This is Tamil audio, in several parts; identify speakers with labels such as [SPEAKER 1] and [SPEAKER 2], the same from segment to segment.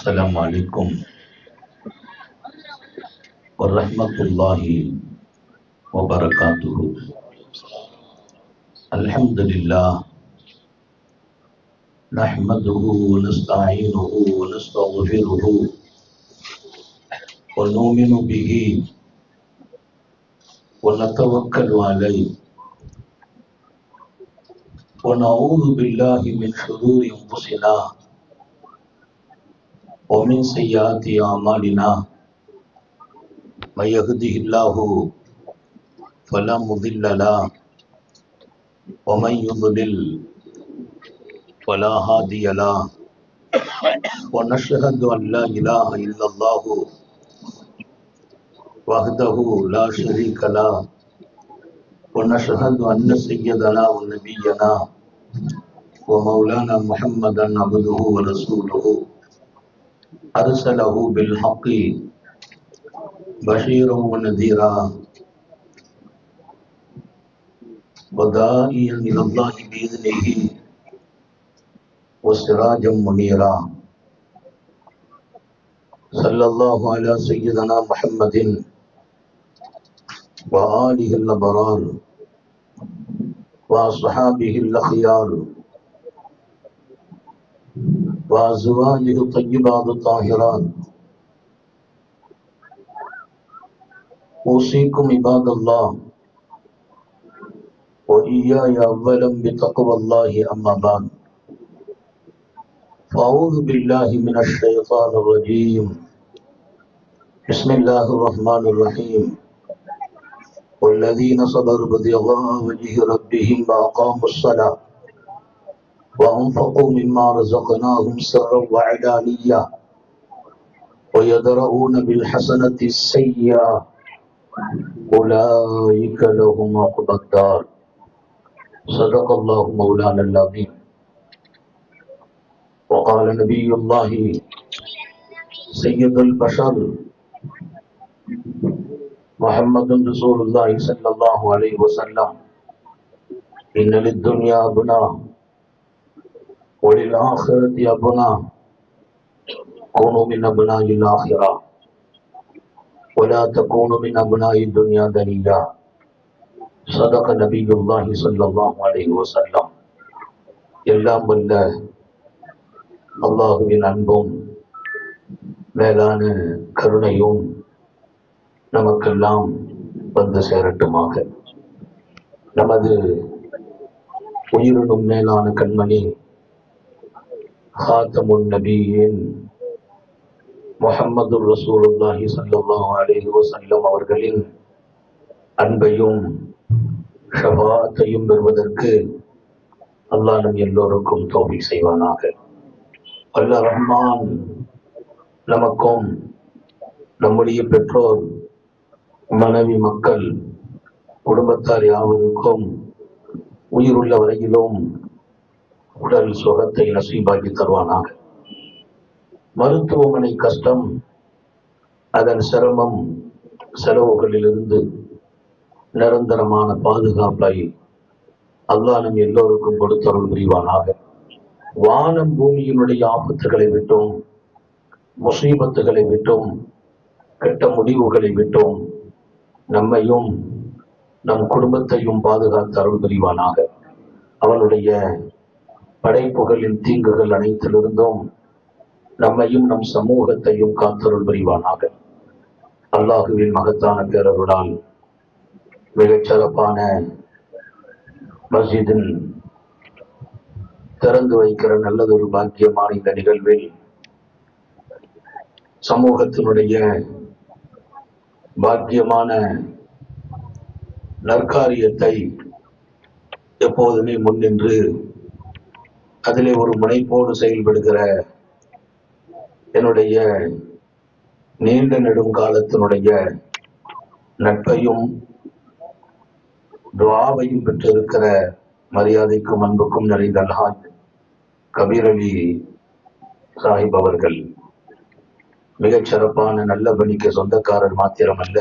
[SPEAKER 1] السلام عليكم ورحمة الله وبركاته. الحمد لله نحمده ونستعينه ونستغفره ونؤمن به ونتوكل عليه ونعوذ بالله من شرور أنفسنا ومن سيئات أعمالنا. من يهده الله فلا مضل له ومن يضلل فلا هادي له ونشهد أن لا إله إلا الله وحده لا شريك له ونشهد أن سيدنا ونبينا ومولانا محمدا عبده ورسوله أرسله بالحق بشيرا ونذيرا وداعيا إلى الله بإذنه وسراجا منيرا. صلى الله على سيدنا محمد وآله الأبرار وأصحابه الأخيار وأزواجه الطيبات الطاهرات. أوصيكم عباد الله وإياي أولا بتقوى الله أما بعد. فأعوذ بالله من الشيطان الرجيم. بسم الله الرحمن الرحيم. والذين صبروا ابتغاء وجه ربهم وأقاموا الصلاة وأنفقوا مما رزقناهم سرا وعلانية ويدرؤون بالحسنة السيئة أولئك لهم عقبى الدار. صدق الله مولانا العظيم. وقال نبي الله سيد البشر محمد رسول الله صلى الله عليه وسلم إن للدنيا أبناء وللآخرة أبناء كونوا من أبناء الآخرة ولا تكونوا من أبناء الدنيا دنيا. صدق نبي الله صلى الله عليه وسلم. எல்லாம் வல்ல அல்லாஹுவின் அன்பும் மேலான கருணையும் நமக்கெல்லாம் வந்து சேரட்டுமாக. நமது உயிரினும் மேலான கண்மணி ஹாத்தமுன் நபியின் முஹம்மது ரசூலுல்லாஹி ஸல்லல்லாஹு அலைஹி வஸல்லம் அவர்களின் அன்பையும் ஷஃபாஅத்தையும் பெறுவதற்கு அல்லாஹ் நம் எல்லோருக்கும் தௌஃபீக் செய்வானாக. அல்லாஹ் ரஹ்மான் நமக்கும் நம்முடைய பெற்றோர் மனைவி மக்கள் குடும்பத்தார் யாவருக்கும் உயிருள்ள வரையிலும் உடல் சுகத்தை நசீபாக்கி தருவானாக. மருத்துவமனை கஷ்டம், அதன் சிரமம், செலவுகளிலிருந்து நிரந்தரமான பாதுகாப்பை அல்லாஹ் நம் எல்லோருக்கும் கொடுத்தருள் புரிவானாக. வானம் பூமியினுடைய ஆபத்துகளை விட்டும், முசீபத்துகளை விட்டும், கெட்ட முடிவுகளை விட்டும் நம்மையும் நம் குடும்பத்தையும் பாதுகாத்து அருள் புரிவானாக. அவனுடைய படைப்புகளின் தீங்குகள் அனைத்திலிருந்தும் நம்மையும் நம் சமூகத்தையும் காத்தருள் புரிவானாக. அல்லாஹுவின் மகத்தான பேரருளால் மிகச் சிறப்பான மஸ்ஜிதின் திறந்து வைக்கிற நல்லதொரு பாக்கியமான இந்த நிகழ்வில் சமூகத்தினுடைய பாக்கியமான நற்காரியத்தை எப்போதுமே முன்னின்று அதிலே ஒரு முனைப்போடு செயல்படுகிற என்னுடைய நீண்ட நெடுங்காலத்தினுடைய நட்பையும் துஆவையும் பெற்றிருக்கிற மரியாதைக்கும் அன்புக்கும் நிறைந்த அல்ஹாஜ் கபீர் அலி சாஹிப் அவர்கள் மிகச் சிறப்பான நல்ல பணிக்கு சொந்தக்காரர் மாத்திரமல்ல,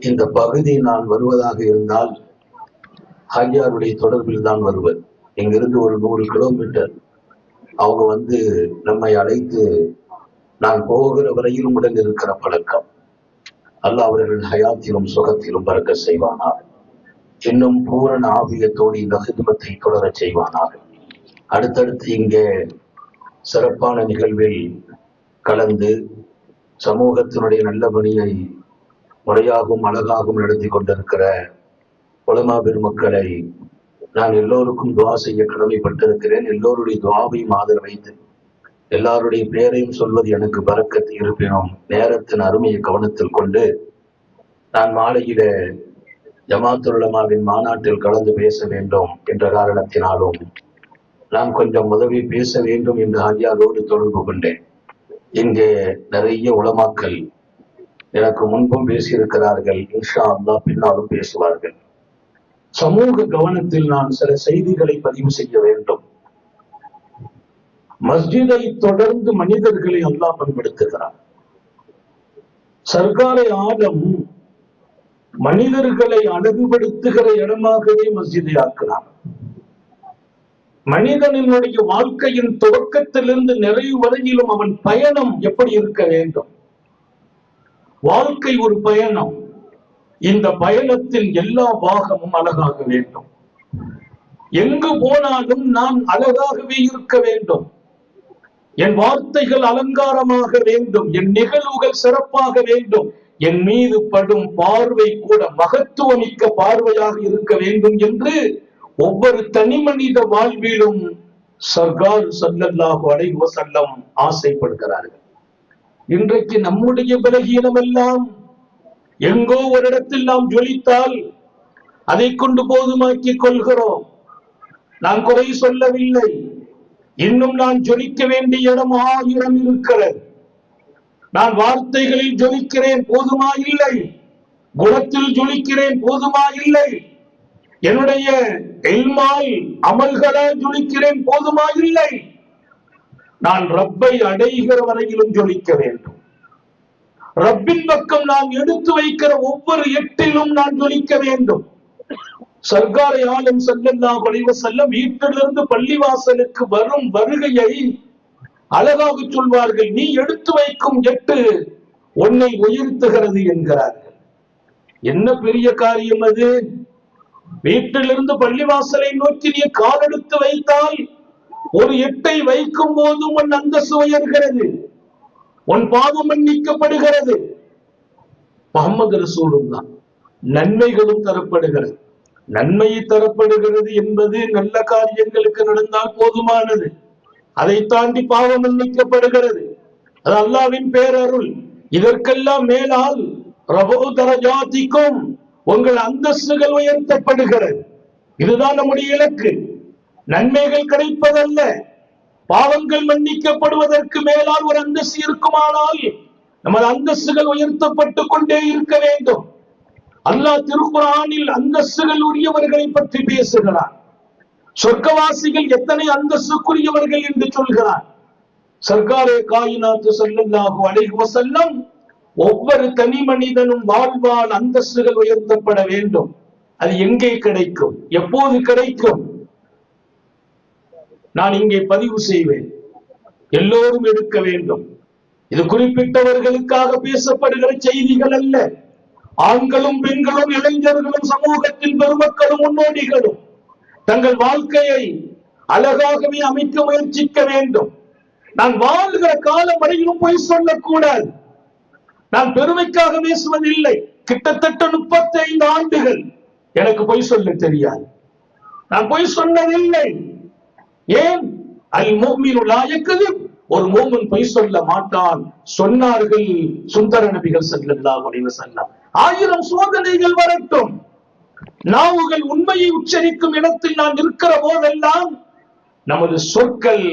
[SPEAKER 1] இந்த பகுதி நான் வருவதாக இருந்தால் ஹாஜியாருடைய தொடர்பில் தான் வருவது. இங்கிருந்து ஒரு 100 கிலோமீட்டர் அவங்க நம்மை அழைத்து நான் போகிற வரையிலும் உடன் இருக்கிற பழக்கம். அல்லாஹ் அவர்கள் ஹயாத்திலும் சுகத்திலும் பறக்க செய்வானாக. இன்னும் பூரண ஆபியத்தோடு இந்த ஹித்மத்தை தொடரச் செய்வானாக. அடுத்தடுத்து இங்கே சிறப்பான நிகழ்வில் கலந்து சமூகத்தினுடைய நல்ல பணியை முறையாகவும் அழகாகவும் நடத்தி கொண்டிருக்கிற உலமா பெருமக்களை நான் எல்லோருக்கும் துவா செய்ய கடமைப்பட்டிருக்கிறேன். எல்லோருடைய துவாவையும் ஆதரவைத்து எல்லாருடைய பெயரையும் சொல்வது எனக்கு பரக்கத்து இருப்பினும் நேரத்தின் அருமையை கவனத்தில் கொண்டு நான் மாலையில ஜமாத்துல் உலமாவின் மாநாட்டில் கலந்து பேச வேண்டும் என்ற காரணத்தினாலும் நான் கொஞ்சம் உதவி பேச வேண்டும் என்று ஹாஜியாரோடு தொடர்பு கொண்டேன். இங்கே நிறைய உலமாக்கள் எனக்கு முன்பும் பேசியிருக்கிறார்கள். இன்ஷா அல்லாஹ் பின்னாலும் பேசுவார்கள். சமூக கவனத்தில் நான் சில செய்திகளை பதிவு செய்ய வேண்டும். மஸ்ஜிதை தொடர்ந்து மனிதர்களை அல்லாஹ் பண்படுத்துகிறார். சர்க்காரை ஆலம் மனிதர்களை அழகுபடுத்துகிற இடமாகவே மஸ்ஜிதை ஆக்கிறார். மனிதனினுடைய வாழ்க்கையின் துவக்கத்திலிருந்து நிறைவு வரையிலும் அவன் பயணம் எப்படி இருக்க வேண்டும்? வாழ்க்கை ஒரு பயணம். இந்த பயணத்தில் எல்லா பாகமும் அழகாக வேண்டும். எங்கு போனாலும் நான் அழகாகவே இருக்க வேண்டும். என் வார்த்தைகள் அலங்காரமாக வேண்டும். என் நிகழ்வுகள் சிறப்பாக வேண்டும். என் மீது படும் பார்வை கூட மகத்துவமிக்க பார்வையாக இருக்க வேண்டும் என்று ஒவ்வொரு தனி மனித வாழ்விலும் சர்கார் ஸல்லல்லாஹு அலைஹி வஸல்லம் ஆசைப்படுகிறார்கள். இன்றைக்கு நம்முடைய பலகீனம் எல்லாம் எங்கோ ஒரு இடத்தில் நாம் ஜொலித்தால் அதை கொண்டு போதுமாக்கிக் கொள்கிறோம். நான் குறை சொல்லவில்லை. இன்னும் நான் ஜொலிக்க வேண்டிய இடம் 1000 இருக்கிறது. நான் வார்த்தைகளில் ஜொலிக்கிறேன், போதுமா இல்லை. குணத்தில் ஜொலிக்கிறேன், போதுமா இல்லை. என்னுடைய இல்மால் அமல்களால் ஜொலிக்கிறேன், போதுமா இல்லை. நான் ரப்பை அடைகிற வரையிலும் ஜொலிக்க வேண்டும். ரப்பின் பக்கம் நான் எடுத்து வைக்கிற ஒவ்வொரு எட்டிலும் நான் ஜொலிக்க வேண்டும். சர்க்காரை ஆலம் ஸல்லல்லாஹு அலைஹி வஸல்லம் வீட்டிலிருந்து பள்ளிவாசலுக்கு வரும் வருகையை அழகாக சொல்வார்கள். நீ எடுத்து வைக்கும் எட்டு உன்னை உயர்த்துகிறது என்கிறார்கள். என்ன பெரிய காரியம் அது! வீட்டிலிருந்து பள்ளிவாசலை நோக்கி நீ கால் எடுத்து வைத்தால் ஒரு எட்டை வைக்கும் போதும் உன் அந்தஸ்து உயர்கிறது, உன் பாவம் மன்னிக்கப்படுகிறது. முஹம்மது ரசூலுல்லாஹ் நன்மைகளும் தரப்படுகிறது. நன்மை தரப்படுகிறது என்பது நல்ல காரியங்களுக்கு நடந்தால் போதுமானது. அதை தாண்டி பாவம் மன்னிக்கப்படுகிறது. அது அல்லாஹ்வின் பேரருள். இதற்கெல்லாம் மேலால் ரஃபு தரஜாத்திக்கும் உங்கள் அந்தஸ்துகள் உயர்த்தப்படுகிறது. இதுதான் நம்முடைய இலக்கு. நன்மைகள் கிடைப்பதல்ல, பாவங்கள் மன்னிக்கப்படுவதற்கு மேலால் ஒரு அந்தஸ்து இருக்குமானால் நமது அந்தஸ்துகள் உயர்த்தப்பட்டு கொண்டே இருக்க வேண்டும். அல்லாஹ் திருக்குர்ஆனில் அந்தஸ்துகள் உரியவர்களை பற்றி பேசுகிறார். சொர்க்கவாசிகள் எத்தனை அந்தஸ்துக்குரியவர்கள் என்று சொல்கிறார். சர்க்காரே காயினாத்து ஸல்லல்லாஹு அலைஹி வஸல்லம் ஒவ்வொரு தனி மனிதனும் வாழ்வால் அந்தஸ்துகள் உயர்த்தப்பட வேண்டும். அது எங்கே கிடைக்கும்? எப்போது கிடைக்கும்? நான் இங்கே பதிவு செய்வேன். எல்லோரும் எடுக்க வேண்டும். இது குறிப்பிட்டவர்களுக்காக பேசப்படுகிற செய்திகள் அல்ல. ஆண்களும் பெண்களும் இளைஞர்களும் சமூகத்தின் பெருமக்களும் முன்னோடிகளும் தங்கள் வாழ்க்கையை அழகாகவே அமைக்க முயற்சிக்க வேண்டும். நான் வாழ்கிற காலம் வரையிலும் பொய் சொல்லக்கூடாது. நான் பெருமைக்காக பேசுவதில்லை. கிட்டத்தட்ட 35 ஆண்டுகள் எனக்கு பொய் சொல்ல தெரியாது. நான் பொய் சொன்னதில்லை. ஏன்? அல் முஃமினு லா யக்திப், ஒரு மூமின் பொய் சொல்ல மாட்டான் சொன்னார்கள் சுந்தர நபிகள் ஸல்லல்லாஹு அலைஹி வஸல்லம். 1000 சோதனைகள் வரட்டும், நாவுகள் உண்மையை உச்சரிக்கும் இடத்தில் நான் இருக்கிற போதெல்லாம் நமது சொற்கள்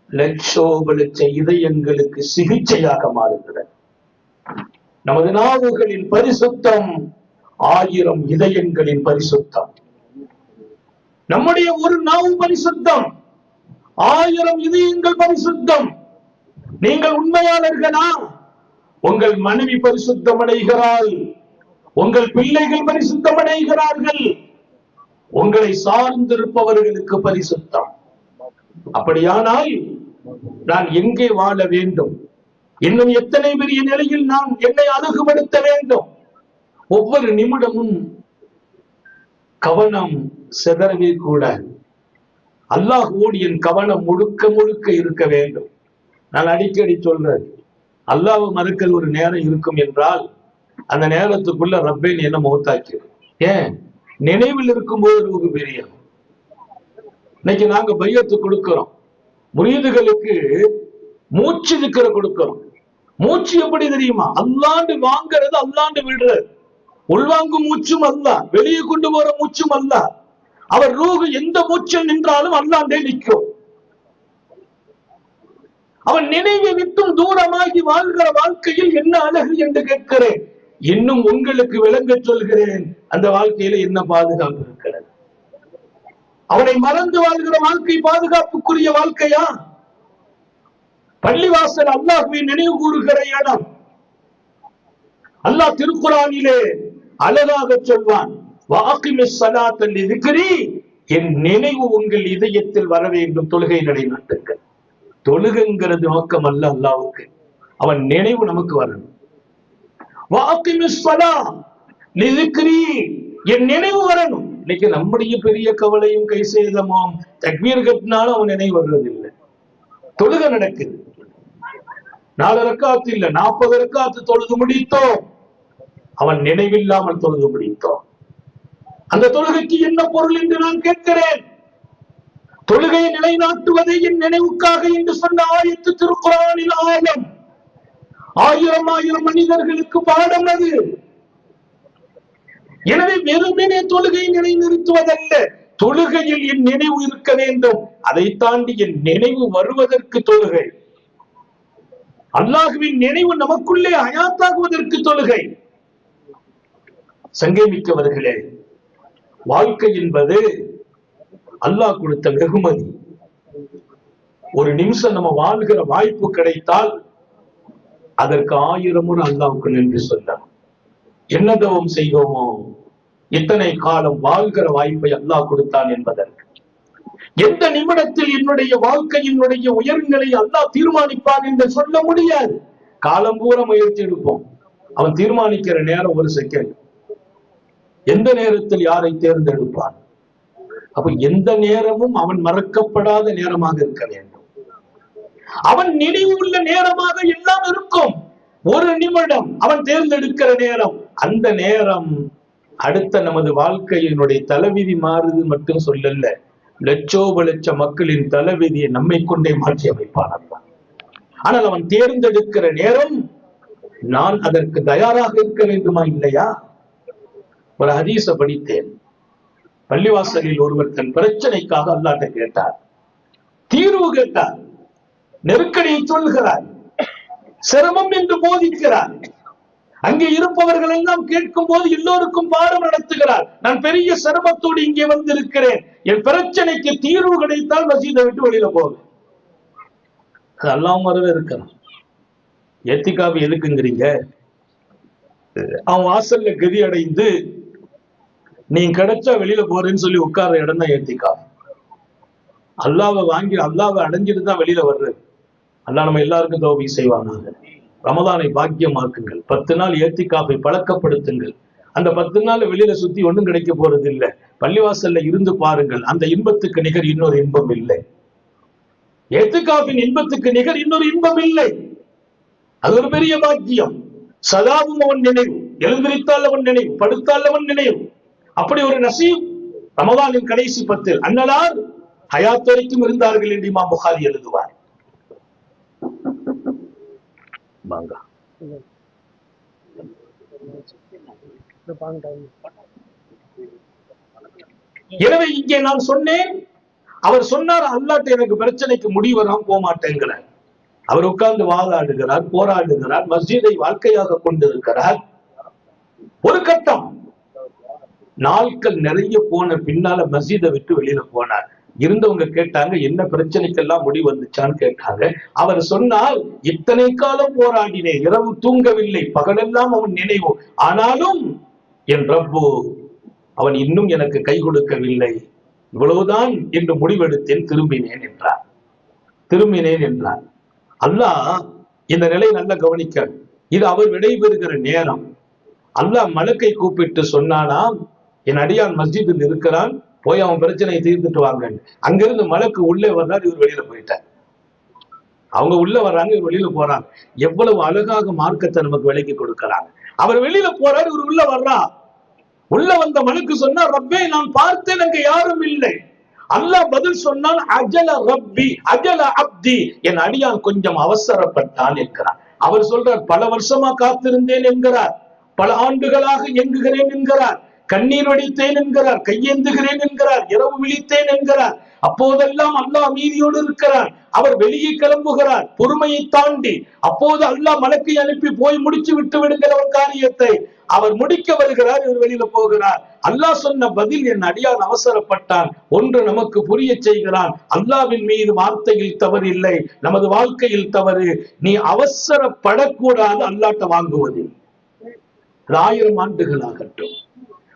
[SPEAKER 1] லட்சோபலட்ச இதயங்களுக்கு சிகிச்சையாக மாறுகிறது. நமது நாவுகளின் பரிசுத்தம் 1000 இதயங்களின் பரிசுத்தம். நம்முடைய ஒரு நாவு பரிசுத்தம், 1000 இதயங்கள் பரிசுத்தம். நீங்கள் உண்மையாளர்களா? உங்கள் மனைவி பரிசுத்தம் அடைகிறாள், உங்கள் பிள்ளைகள் பரிசுத்தம் அடைகிறார்கள், உங்களை சார்ந்திருப்பவர்களுக்கு பரிசுத்தம். அப்படியானால் நான் எங்கே வாழ வேண்டும், இன்னும் எத்தனை பெரிய நிலையில் நான் என்னை அழகுபடுத்த வேண்டும். ஒவ்வொரு நிமிடமும் கவனம் சிதறவே கூட அல்லாஹ்வோடு என் கவனம் முழுக்க முழுக்க இருக்க வேண்டும். நான் அடிக்கடி சொல்றேன், அல்லாஹ்வை மறுக்கிற ஒரு நேரம் இருக்கும் என்றால் அந்த நேரத்துக்குள்ள ரப்பே என்ன மௌத்தாக்கி. ஏன்? நினைவில் இருக்கும்போது ஒரு பெரிய. இன்னைக்கு நாங்க பையத்து கொடுக்கிறோம், முரீதுகளுக்கு மூச்சு இருக்கிற கொடுக்கிறோம். மூச்சு எப்படி தெரியுமா? அல்லாண்டு வாங்கிறது, அல்லாண்டு விடுறது. உள்வாங்கும் மூச்சும் அல்ல, வெளியே கொண்டு போற மூச்சும் அல்ல. அவர் ரூஹு எந்த மூச்சில் நின்றாலும் அல்லாண்டே நிற்கும். அவன் நினைவை விட்டும் தூரமாகி வாழ்கிற வாழ்க்கையில் என்ன அழகு என்று கேட்கிறேன். இன்னும் உங்களுக்கு விளங்க சொல்கிறேன், அந்த வாழ்க்கையில என்ன பாதுகாப்பு இருக்கிறது? அவனை மறந்து வாழ்கிற வாழ்க்கை பாதுகாப்புக்குரிய வாழ்க்கையா? பள்ளிவாசல் அல்லாஹ்வை நினைவு கூறுகிற இடம். அல்லாஹ் திருக்குரானிலே அழகாக சொல்வான், என் நினைவு உங்கள் இதயத்தில் வர வேண்டும், தொழுகை நிலைநாட்டுங்கள். தொழுகைங்கிறது நோக்கம் அல்ல அல்லாஹ்வுக்கு, அவன் நினைவு நமக்கு வரணும். என் நினைவு வரணும். இன்னைக்கு நம்முடைய பெரிய கவலையும் கை சேதமும் தக்பீர் கட்டினாலும் அவன் நினைவு வர்றதில்லை. தொழுகை நடக்குது, 4 ரக்காத்து இல்ல 40 ரக்காத்து தொழுது முடித்தோம், அவன் நினைவில்லாமல் தொழுது முடித்தோம். அந்த தொழுகைக்கு என்ன பொருள் என்று நான் கேட்கிறேன். தொழுகையை நிலைநாட்டுவதை என் நினைவுக்காக என்று சொன்ன ஆயத்து திருக்குரானில் ஆழம். 1000 மனிதர்களுக்கு பாடம் அது. எனவே வெறுமனே தொழுகையை நிலைநிறுத்துவதல்ல, தொழுகையில் என் நினைவு இருக்க வேண்டும். அதை தாண்டி என் நினைவு வருவதற்கு தொழுகை, அல்லாஹ்வின் நினைவு நமக்குள்ளே ஹயாத்தாகுவதற்கு தொழுகை. சங்கமிக்கவர்களே, வாழ்க்கை என்பது அல்லாஹ் கொடுத்த வெகுமதி. ஒரு நிமிஷம் நம்ம வாழ்கிற வாய்ப்பு கிடைத்தால் அதற்கு 1000 முறை அல்லாஹ்வுக்கு நன்றி சொல்லலாம். என்ன தவம் செய்வோமோ, இத்தனை காலம் வாழ்கிற வாய்ப்பை அல்லாஹ் கொடுத்தான் என்பதற்கு. எந்த நிமிடத்தில் என்னுடைய வாழ்க்கையினுடைய உயர்நிலை அல்லாஹ் தீர்மானிப்பான் என்று சொல்ல முடியாது. காலம் பூரா முயற்சி எடுப்போம், அவன் தீர்மானிக்கிற நேரம் ஒரு செகண்ட். எந்த நேரத்தில் யாரை தேர்ந்தெடுப்பான்? அப்ப எந்த நேரமும் அவன் மறக்கப்படாத நேரமாக இருக்க வேண்டும். அவன் நினைவு உள்ள நேரமாக எல்லாம் இருக்கும். ஒரு நிமிடம் அவன் தேர்ந்தெடுக்கிற நேரம், அந்த நேரம் அடுத்த நமது வாழ்க்கையினுடைய தலைவிதி மாறுது மட்டும் சொல்லல, லட்சோப லட்ச மக்களின் தலைவிதியை நம்மை கொண்டே மாற்றி அமைப்பான். ஆனால் அவன் தேர்ந்தெடுக்கிற நேரம் நான் அதற்கு தயாராக இருக்க வேண்டுமா இல்லையா? ஒரு ஹதீஸ படித்தேன். பள்ளிவாசலில் ஒருவர் தன் பிரச்சனைக்காக அல்லாஹ்ட்ட கேட்டார், தீர்வு கேட்டார், நெருக்கடியை சொல்கிறார், சிரமம் என்று போதிக்கிறார். அங்கே இருப்பவர்கள் எல்லாம் கேட்கும் போது எல்லோருக்கும் பாடம் நடத்துகிறார். நான் பெரிய சிரமத்தோடு இங்கே வந்திருக்கிறேன், என் பிரச்சனைக்கு தீர்வு கிடைத்தால் மசீதை விட்டு வெளியில போவேன். அல்லாஹ் வரவே இருக்கிறான். எத்திகாபு எதுக்குங்கிறீங்க? அவன் வாசல்ல கதி அடைந்து நீ கிடைச்சா வெளியில போறேன்னு சொல்லி உட்கார்ற இடம் தான் ஏத்திகாப். அல்லாவை வாங்கி அல்லாவை அடைஞ்சிட்டு தான் வெளியில வர்றது. அல்லாஹ் நம்ம எல்லாருக்கும் தௌபீக் செய்வானாக. ரமதானை பாக்கியமாக்குங்கள். 10 நாள் ஏத்திகாப்பை பழக்கப்படுத்துங்கள். அந்த 10 நாள் வெளியில சுத்தி ஒண்ணும் கிடைக்க போறது இல்லை. பள்ளிவாசல்ல இருந்து பாருங்கள், அந்த இன்பத்துக்கு நிகர் இன்னொரு இன்பம் இல்லை. ஏத்திகாப்பின் இன்பத்துக்கு நிகர் இன்னொரு இன்பம் இல்லை. அது ஒரு பெரிய பாக்கியம். சதாவும் அவன் நினைவு, எழுந்திரித்தால் அவன் நினைவு, படுத்தால் அவன் நினைவு. அப்படி ஒரு நசீப் ரமதானின் கடைசி 10 அன்னலார் ஹயாத் வரைக்கும் இருந்தார்கள் என்று இமாம் புகாரி எழுதுவார். எனவே இங்கே நான் சொன்னேன், அவர் சொன்னார் அல்லாஹ்ட்ட எனக்கு பிரச்சனைக்கு முடிவு வராம போக மாட்டேங்கிறார். அவர் உட்கார்ந்து வாதாடுகிறார், போராடுகிறார், மஸ்ஜிதை வாழ்க்கையாக கொண்டிருக்கிறார். ஒரு கட்டம் நாட்கள் நிறைய போன பின்னால மஸ்ஜிதை விட்டு வெளியில போனார். இருந்தவங்க கேட்டாங்க, என்ன பிரச்சனைக்கெல்லாம் முடிவு வந்துச்சான்னு கேட்டாங்க. அவர் சொன்னால், இத்தனை காலம் போராடினேன், இரவு தூங்கவில்லை, பகலெல்லாம் அவன் நினைவு, ஆனாலும் என் ரப்பு அவன் இன்னும் எனக்கு கை கொடுக்கவில்லை, இவ்வளவுதான் என்று முடிவெடுத்தேன், திரும்பினேன் என்றார். திரும்பினேன் என்றார். அல்லாஹ் இந்த நிலை நல்லா கவனிக்க, இது அவர் விடைபெறுகிற நேரம். அல்லாஹ் மலக்கை கூப்பிட்டு சொன்னானாம், என் அடியான் மஸ்ஜிதில் இருக்கிறான், போய் அவன் பிரச்சனையை தீர்த்துட்டு வாங்க. அங்கிருந்து மலக்கு உள்ளே வர்றார், இவர் வெளியில போயிட்டார். அவங்க உள்ள வர்றாங்க, இவர் வெளியில போறாங்க. எவ்வளவு அழகாக மார்க்கத்தை நமக்கு விலைக்கு கொடுக்கிறாங்க. அவர் வெளியில போறாரு, இவர் உள்ள வர்றா. உள்ள வந்த மலக்கு சொன்னா, ரப்பே நான் பார்த்தேன், அங்க யாரும் இல்லை. அல்லாஹ் பதில் சொன்னால், அஜல ரப்பி அஜல அப்தி, என் அடியான் கொஞ்சம் அவசரப்பட்டான் என்கிறார். அவர் சொல்றார், பல வருஷமா காத்திருந்தேன் என்கிறார், பல ஆண்டுகளாக இயங்குகிறேன் என்கிறார், கண்ணீர் வடித்தேன் என்கிறார், கையேந்துகிறேன் என்கிறார், இரவு விழித்தேன் என்கிறார். அப்போதெல்லாம் அல்லாஹ் அமைதியோடு இருக்கிறார். அவர் வெளியே கிளம்புகிறார் பொறுமையை தாண்டி. அப்போது அல்லாஹ் மலக்கை அனுப்பி போய் முடிச்சு விட்டு விடுகிற ஒரு காரியத்தை அவர் முடிக்க வருகிறார், இவர் வெளியில போகிறார். அல்லாஹ் சொன்ன பதில், என் அடியான் அவசரப்பட்டான். ஒன்று நமக்கு புரிய செய்கிறான், அல்லாஹ்வின் மீது வார்த்தையில் தவறு இல்லை, நமது வாழ்க்கையில் தவறு. நீ அவசரப்படக்கூடாது அல்லாஹ்ட்ட வாங்குவதில். 1000 ஆண்டுகள் ஆகட்டும்.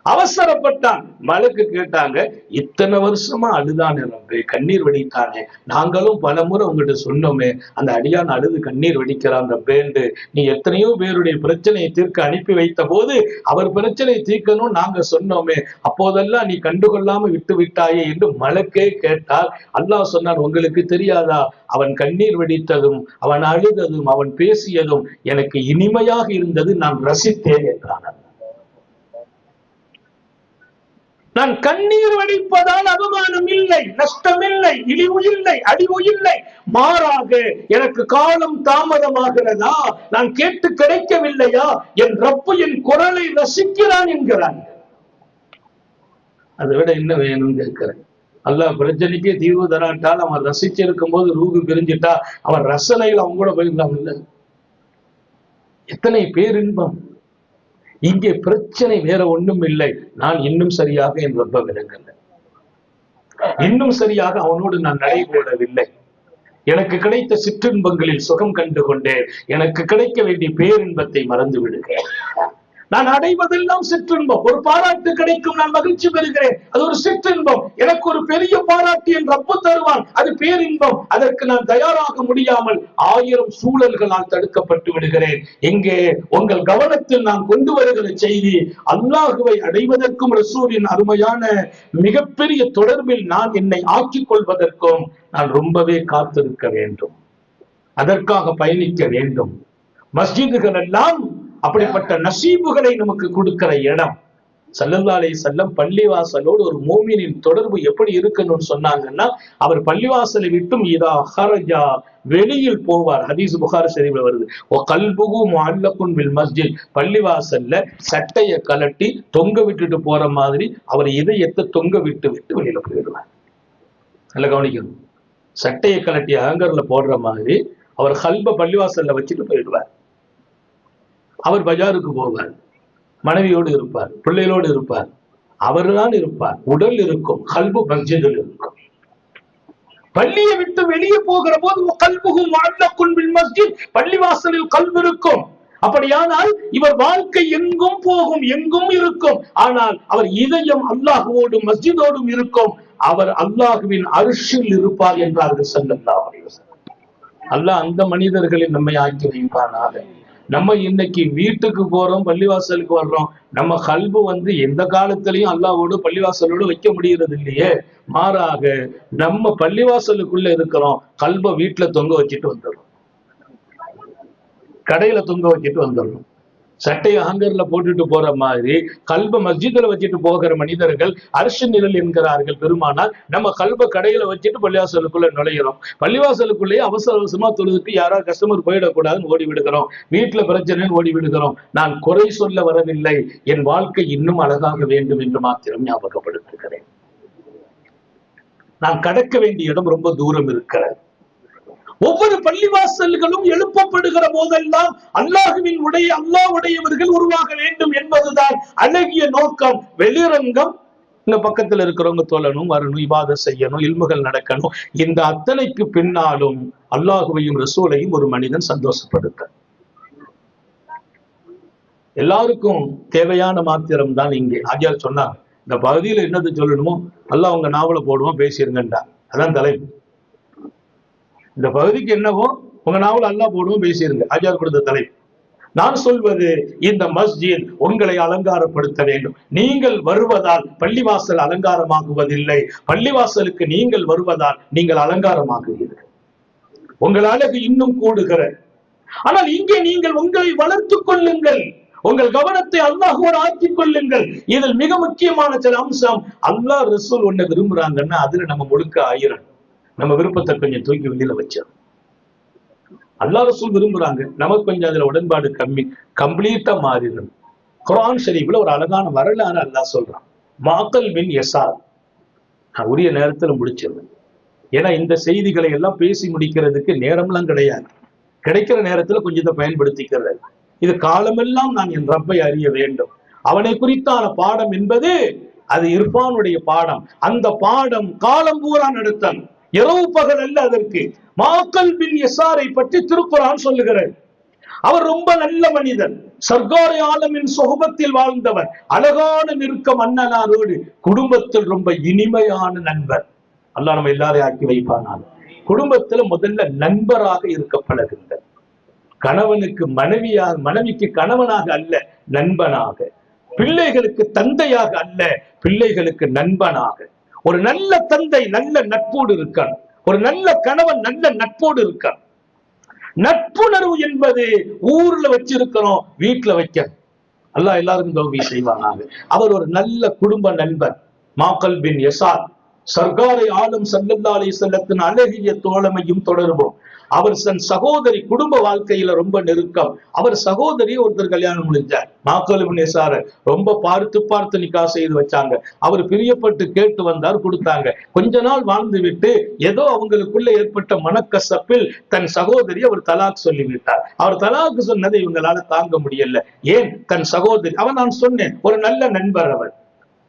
[SPEAKER 1] அவசரப்பட்டான். மலக்கு கேட்டாங்க, இத்தனை வருஷமா அழுதானே ரப்பே, கண்ணீர் வடித்தானே, நாங்களும் பல முறை உங்ககிட்ட சொன்னோமே, அந்த அடியான் அழுது கண்ணீர் வடிக்கிறான் ரப்பேண்டு. நீ எத்தனையோ பேருடைய பிரச்சனையை தீர்க்க அனுப்பி வைத்த போது அவர் பிரச்சனையை தீர்க்கணும் நாங்க சொன்னோமே, அப்போதெல்லாம் நீ கண்டுகொள்ளாம விட்டு விட்டாயே என்று மலக்கே கேட்டால், அல்லாஹ் சொன்னான், உங்களுக்கு தெரியாதா, அவன் கண்ணீர் வடித்ததும் அவன் அழுததும் அவன் பேசியதும் எனக்கு இனிமையாக இருந்தது, நான் ரசித்தேன் என்றான். நான் கண்ணீர் வடிப்பதால் அவமானம் இல்லை, நஷ்டம் இல்லை, இழிவு இல்லை, அழிவு இல்லை. மாறாக எனக்கு காலம் தாமதமாகிறதா, நான் கேட்டு கிடைக்கவில்லையா, என் ரப்பு என் குரலை ரசிக்கிறான் என்கிறான். அதை விட என்ன வேணும் கேட்கிறேன். அல்லாஹ் பிரச்சனைக்கே தீர்வு தராட்டால் அவன் ரசிச்சிருக்கும் போது ரூகு பிரிஞ்சிட்டா அவன் ரசனையில் அவங்க கூட போயிருந்தான் இல்லை. எத்தனை பேரின்பம். இங்கே பிரச்சனை வேற ஒண்ணும் இல்லை, நான் இன்னும் சரியாக என் ரப்ப விளங்கல, இன்னும் சரியாக அவனோடு நான் நடைபோடவில்லை. எனக்கு கிடைத்த சிற்றின்பங்களில் சுகம் கண்டு கொண்டேன், எனக்கு கிடைக்க வேண்டிய பேரின்பத்தை மறந்து விடுகிறேன். நான் அடைவதெல்லாம் சிற்றின்பம். ஒரு பாராட்டு கிடைக்கும், நான் மகிழ்ச்சி பெறுகிறேன், அது ஒரு சிற்றின்பம். எனக்கு ஒரு பெரிய பாராட்டு என் ரப்பு தருவான், அது பேரின்பம். அதற்கு நான் தயாராக முடியாமல் 1000 சூழல்களால் தடுக்கப்பட்டு விடுகிறேன். எங்கே உங்கள் கவனத்தில் நான் கொண்டு வருகிற செய்தி, அல்லாஹுவை அடைவதற்கும் ரசூலின் அருமையான மிகப்பெரிய தொடர்பில் நான் என்னை ஆக்கிக் கொள்வதற்கும் நான் ரொம்பவே காத்திருக்க வேண்டும், அதற்காக பயணிக்க வேண்டும். மஸ்ஜிதுகள் எல்லாம் அப்படிப்பட்ட நசீபுகளை நமக்கு கொடுக்கிற இடம். ஸல்லல்லாஹு அலைஹி வஸல்லம் பள்ளிவாசலோடு ஒரு மோமினின் தொடர்பு எப்படி இருக்கணும்னு சொன்னாங்கன்னா, அவர் பள்ளிவாசலை விட்டும் இதா ஹரஜா, வெளியில் போவார். ஹதீஸ் புகாரி ஷரீஃப்ல வருது, ஓ கல்புகு முஅல்லகுன் பில் மஸ்ஜித், பள்ளிவாசல்ல சட்டையை கலட்டி தொங்க விட்டுட்டு போற மாதிரி அவர் இதயத்தை தொங்க விட்டு விட்டு வெளியில போயிடுவார். நல்லா கவனிக்கணும். சட்டையை கலட்டி ஹேங்கர்ல போடுற மாதிரி அவர் கல்ப பள்ளிவாசல்ல வச்சுட்டு போயிடுவார். அவர் பஜாருக்கு போவார், மனைவியோடு இருப்பார், பிள்ளைகளோடு இருப்பார், அவர்தான் இருப்பார். உடல் இருக்கும், கல்பு மஸ்ஜிதில் இருக்கும். பள்ளியை விட்டு வெளியே போகிற போது கல்புகு முஅல்லகுன் பில் மஸ்ஜித், பள்ளிவாசலில் கல்பு இருக்கும். அப்படியானால் இவர் வாழ்க்கை எங்கும் போகும், எங்கும் இருக்கும். ஆனால் அவர் இதயம் அல்லாஹுவோடும் மஸ்ஜிதோடும் இருக்கும். அவர் அல்லாஹுவின் அர்ஷில் இருப்பார் என்றார்கள் ஸல்லல்லாஹு அலைஹி வஸல்லம். அல்லாஹ் அந்த மனிதர்களில் நம்மை ஆக்கி வைப்பானாக. நம்ம இன்னைக்கு வீட்டுக்கு போறோம், பள்ளிவாசலுக்கு வர்றோம், நம்ம கல்பு எந்த காலத்திலையும் அல்லாஹ்வோடு பள்ளிவாசலோடு வைக்க முடியறது இல்லையே. மாறாக நம்ம பள்ளிவாசலுக்குள்ள இருக்கிறோம், கல்ப வீட்டுல தொங்க வச்சுட்டு வந்துடுறோம், கடையில தொங்க வச்சுட்டு வந்துடுறோம். சட்டையை ஹங்கர்ல போட்டுட்டு போற மாதிரி கல்ப மஸ்ஜிதுல வச்சுட்டு போகிற மனிதர்கள் அர்ஷ் நிழல் என்கிறார்கள் பெருமானார். நம்ம கல்ப கடையில வச்சுட்டு பள்ளிவாசலுக்குள்ள நுழைகிறோம். பள்ளிவாசலுக்குள்ளேயே அவசர அவசரமா தொழுதுட்டு யாராவது கஸ்டமர் போயிடக்கூடாதுன்னு ஓடி விடுகிறோம், வீட்டுல பிரச்சனைன்னு ஓடி விடுகிறோம். நான் குறை சொல்ல வரவில்லை, என் வாழ்க்கை இன்னும் அழகாக வேண்டும் என்று மாத்திரம் ஞாபகப்படுத்துகிறேன். நான் கடக்க வேண்டிய இடம் ரொம்ப தூரம் இருக்கிறது. ஒவ்வொரு பள்ளிவாசல்களும் எழுப்பப்படுகிற போதெல்லாம் அல்லாஹுவின் அல்லாஹ்வுடையவர்கள் உருவாக வேண்டும் என்பதுதான் அழகிய நோக்கம். வெளிரங்கம், இந்த பக்கத்துல இருக்கிறவங்க தொழணும், வரணும், இபாதத் செய்யணும், இல்முகள் நடக்கணும். இந்த அத்தனைக்கு பின்னாலும் அல்லாஹுவையும் ரசூலையும் ஒரு மனிதன் சந்தோஷப்படுத்த, எல்லாருக்கும் தேவையான மாத்திரம் தான். இங்கே ஆஜியார் சொன்னாங்க, இந்த பகுதியில என்னது சொல்லணுமோ அல்லாஹ் உங்க நாவல போடுவோம் பேசிருங்கண்டா, அதான் தலைப்பு.
[SPEAKER 2] இந்த பகுதிக்கு என்னவோ உங்க நாவல் அல்லாஹ் போடுவோம் பேசியிருங்க. ஆஜார் கொடுத்த தலைப்பு. நான் சொல்வது, இந்த மஸ்ஜித் உங்களை அலங்காரப்படுத்த வேண்டும். நீங்கள் வருவதால் பள்ளிவாசல் அலங்காரமாகுவதில்லை, பள்ளிவாசலுக்கு நீங்கள் வருவதால் நீங்கள் அலங்காரமாகுவீர்கள். உங்கள் அழகு இன்னும் கூடுகிற. ஆனால் இங்கே நீங்கள் உங்களை வளர்த்துக் கொள்ளுங்கள், உங்கள் கவனத்தை அல்லாஹ்வோடு ஆக்கிக் கொள்ளுங்கள். இதில் மிக முக்கியமான சில அம்சம், அல்லாஹ் ரசூல் ஒண்ணு விரும்புறாங்கன்னா அதுல நம்ம முழுக்க ஆயிரம், நம்ம விருப்பத்தை கொஞ்சம் தூக்கி வெளியில வச்சிடும். அல்லாஹ் ரசூல் விரும்புறாங்க, நமக்கு கொஞ்சம் அதுல உடன்பாடு கம்மி, கம்ப்ளீட்டா மாறிடும். குர்ஆன் ஷரீஃப்ல ஒரு அழகான வரலாறு அல்லாஹ் சொல்றான். மாக்கல் பின் யசார், நான் உரிய நேரத்துல முடிச்சிருந்தேன். ஏன்னா இந்த செய்திகளை எல்லாம் பேசி முடிக்கிறதுக்கு நேரம்லாம் கிடையாது. கிடைக்கிற நேரத்துல கொஞ்சத்தை பயன்படுத்திக்கிறது. இது காலமெல்லாம் நான் என் ரப்பை அறிய வேண்டும், அவனை குறித்தான பாடம் என்பது அது இர்ஃபானுடைய பாடம். அந்த பாடம் காலம் பூரா நடத்தல், இரவு பகல் அல்ல. அதற்கு மாக்கல் பின் யசாரை பற்றி திருக்குர்ஆன் சொல்லுகிறது. அவர் ரொம்ப நல்ல மனிதர், சர்காரி ஆலமின் சொஹபத்தில் வாழ்ந்தவர், அழகான நெருக்கம் அண்ணனாரோடு, குடும்பத்தில் ரொம்ப இனிமையான நண்பர். அல்லாஹ் நம்ம எல்லாரையும் ஆக்கி வைப்பானால. குடும்பத்துல முதல்ல நண்பராக இருக்க பழகுங்க. கணவனுக்கு மனைவியாக, மனைவிக்கு கணவனாக அல்ல நண்பனாக, பிள்ளைகளுக்கு தந்தையாக அல்ல பிள்ளைகளுக்கு நண்பனாக. ஒரு நல்ல தந்தை நல்ல நட்போடு இருக்கான், ஒரு நல்ல கணவன் நல்ல நட்போடு இருக்கான். நட்புணர்வு என்பது ஊர்ல வச்சிருக்கிறோம், வீட்டுல வைக்க. அல்லாஹ் எல்லாருக்கும் தௌஃபீக் செய்வானாக. அவர் ஒரு நல்ல குடும்ப நண்பர். மாக்கல் பின் யசார் சர்காரை ஆலம் ஸல்லல்லாஹு அலைஹி வஸல்லத்தின் அழகிய தோழமையும் தொடர்பும். அவர் தன் சகோதரி, குடும்ப வாழ்க்கையில ரொம்ப நெருக்கம். அவர் சகோதரி ஒருத்தர் கல்யாணம் முடிஞ்சார். மாக்கல் பின் யசார் ரொம்ப பார்த்து பார்த்து நிக்கா செய்து வச்சாங்க. அவர் பிரியப்பட்டு கேட்டு வந்தார், கொடுத்தாங்க. கொஞ்ச நாள் வாழ்ந்து விட்டு ஏதோ அவங்களுக்குள்ள ஏற்பட்ட மனக்கசப்பில் தன் சகோதரி அவர் தலாக் சொல்லிவிட்டார். அவர் தலாக்கு சொன்னதை இவங்களால தாங்க முடியல. ஏன்? தன் சகோதரி, அவன் நான் சொன்னேன் ஒரு நல்ல நண்பர், அவர்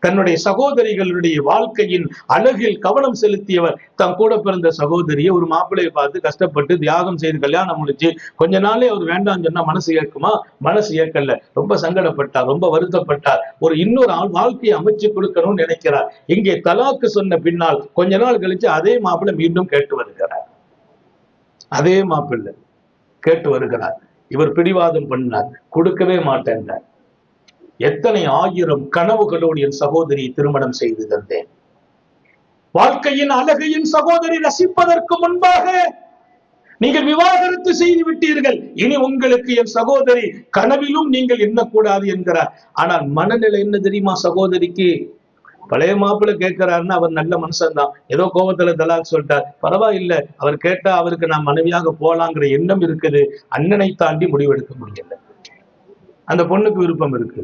[SPEAKER 2] தன்னுடைய சகோதரிகளுடைய வாழ்க்கையின் அழகில் கவனம் செலுத்தியவர். தன் கூட பிறந்த சகோதரியை ஒரு மாப்பிள்ளையை பார்த்து கஷ்டப்பட்டு தியாகம் செய்து கல்யாணம் முடிச்சு கொஞ்ச நாளே அவர் வேண்டாம் சொன்னா மனசு ஏற்குமா? மனசு ஏற்கல. ரொம்ப சங்கடப்பட்டார், ரொம்ப வருத்தப்பட்டார். ஒரு இன்னொரு ஆள் வாழ்க்கையை அமைச்சு கொடுக்கணும்னு நினைக்கிறார். இங்கே தலாக்கு சொன்ன பின்னால் கொஞ்ச நாள் கழிச்சு அதே மாப்பிள்ளை மீண்டும் கேட்டு வருகிறார். அதே மாப்பிள்ளை கேட்டு வருகிறார். இவர் பிடிவாதம் பண்ணார், கொடுக்கவே மாட்டேன். எத்தனை ஆயிரம் கனவுகளோடு என் சகோதரியை திருமணம் செய்து தந்தேன். வாழ்க்கையின் அழகையின் சகோதரி ரசிப்பதற்கு முன்பாக நீங்கள் விவாகரத்து செய்து விட்டீர்கள். இனி உங்களுக்கு என் சகோதரி கனவிலும் நீங்கள் எண்ணக்கூடாது என்கிறார். ஆனால் மனநிலை என்ன தெரியுமா? சகோதரிக்கு பழைய மாப்பிள்ளை கேட்கிறாருன்னா அவர் நல்ல மனுஷன் தான், ஏதோ கோபத்துல தலாக் சொல்லிட்டார், பரவாயில்லை, அவர் கேட்டா அவருக்கு நான் மனைவியாக போலாங்கிற எண்ணம் இருக்குது. அண்ணனை தாண்டி முடிவெடுக்க முடியல. அந்த பொண்ணுக்கு விருப்பம் இருக்கு.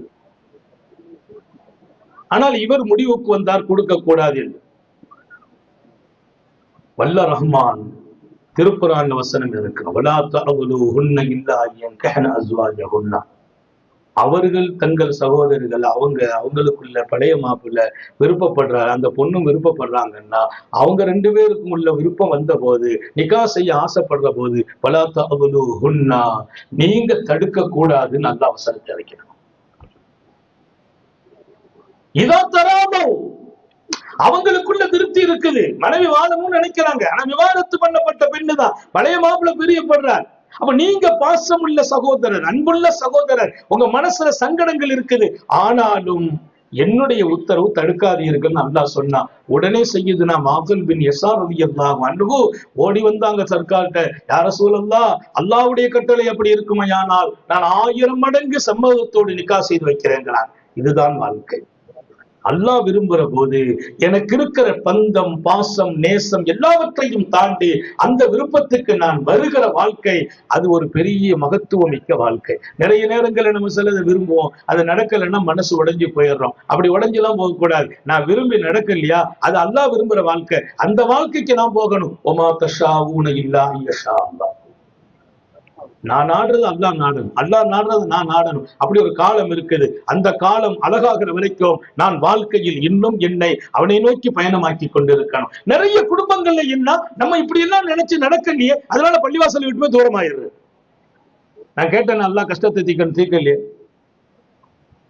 [SPEAKER 2] ஆனால் இவர் முடிவுக்கு வந்தார், கொடுக்க கூடாது என்று. வல்ல ரஹ்மான் திருக்குர்ஆன் வசனம் இருக்கிறோம். அவர்கள் தங்கள் சகோதரர்கள் அவங்களுக்குள்ள பழைய மாப்பிள்ள விருப்பப்படுறாரு, அந்த பொண்ணும் விருப்பப்படுறாங்கன்னா அவங்க ரெண்டு பேருக்கும் உள்ள விருப்பம் வந்த போது, நிக்கா செய்ய ஆசைப்படுற போது, வலா தஅதுலுஹுன்னா, நீங்க தடுக்க கூடாதுன்னு அல்லாஹ் வசனத்தை வைக்கிறான். இதா தராமோ, அவங்களுக்குள்ள திருப்தி இருக்குது, மனைவி வாழணும்னு நினைக்கிறாங்க. ஆனா விவாகரத்து பண்ணப்பட்ட பெண்ணு தான் பழைய மாப்பிள்ளை பிரியப்படுறார். அப்ப நீங்க பாசமுள்ள சகோதரர், அன்புள்ள சகோதரர், உங்க மனசுல சங்கடங்கள் இருக்குது, ஆனாலும் என்னுடைய உத்தரவு தடுக்காதீர்கள் அல்லாஹ் சொன்னா. உடனே சய்யிதுனா மாக்கல் பின் யசார் ரலியல்லாஹு அன்ஹு ஓடி வந்தாங்க சர்க்கார்ட்ட. யா ரசூலல்லாஹ், அல்லாஹ்வுடைய கட்டளை அப்படி இருக்குமையானால் நான் 1000 மடங்கு சம்மதத்தோடு நிக்கா செய்து வைக்கிறேங்கிறான். இதுதான் வாழ்க்கை. அல்லாஹ் விரும்புற போது எனக்கு இருக்கிற பந்தம், பாசம், நேசம் எல்லாவற்றையும் தாண்டி அந்த விருப்பத்துக்கு நான் வருகிற வாழ்க்கை, அது ஒரு பெரிய மகத்துவம் மிக்க வாழ்க்கை. நிறைய நேரங்களில் நம்ம சிலதை விரும்புவோம், அது நடக்கலைன்னா மனசு உடைஞ்சு போயிடுறோம். அப்படி உடைஞ்செல்லாம் போகக்கூடாது. நான் விரும்பி நடக்கலையா, அது அல்லாஹ் விரும்புற வாழ்க்கை, அந்த வாழ்க்கைக்கு நான் போகணும். ஒமா தஷாஊன இல்லா யஷா அல்லாஹ். நான் நாடுறது அல்லாஹ் நாடணும், அல்லாஹ் நாடுறது நான் நாடணும். அப்படி ஒரு காலம் இருக்குது. அந்த காலம் அழகாகிற வரைக்கும் நான் வாழ்க்கையில் இன்னும் என்னை அவனை நோக்கி பயணமாக்கி கொண்டிருக்கணும். நிறைய குடும்பங்கள்ல என்ன நம்ம இப்படி எல்லாம் நினைச்சு நடக்கலையே, அதனால பள்ளிவாசல் விட்டு போய் தூரமாயிடுது. நான் கேட்டேன், அல்லாஹ் கஷ்டத்தை தீர்க்கலையே,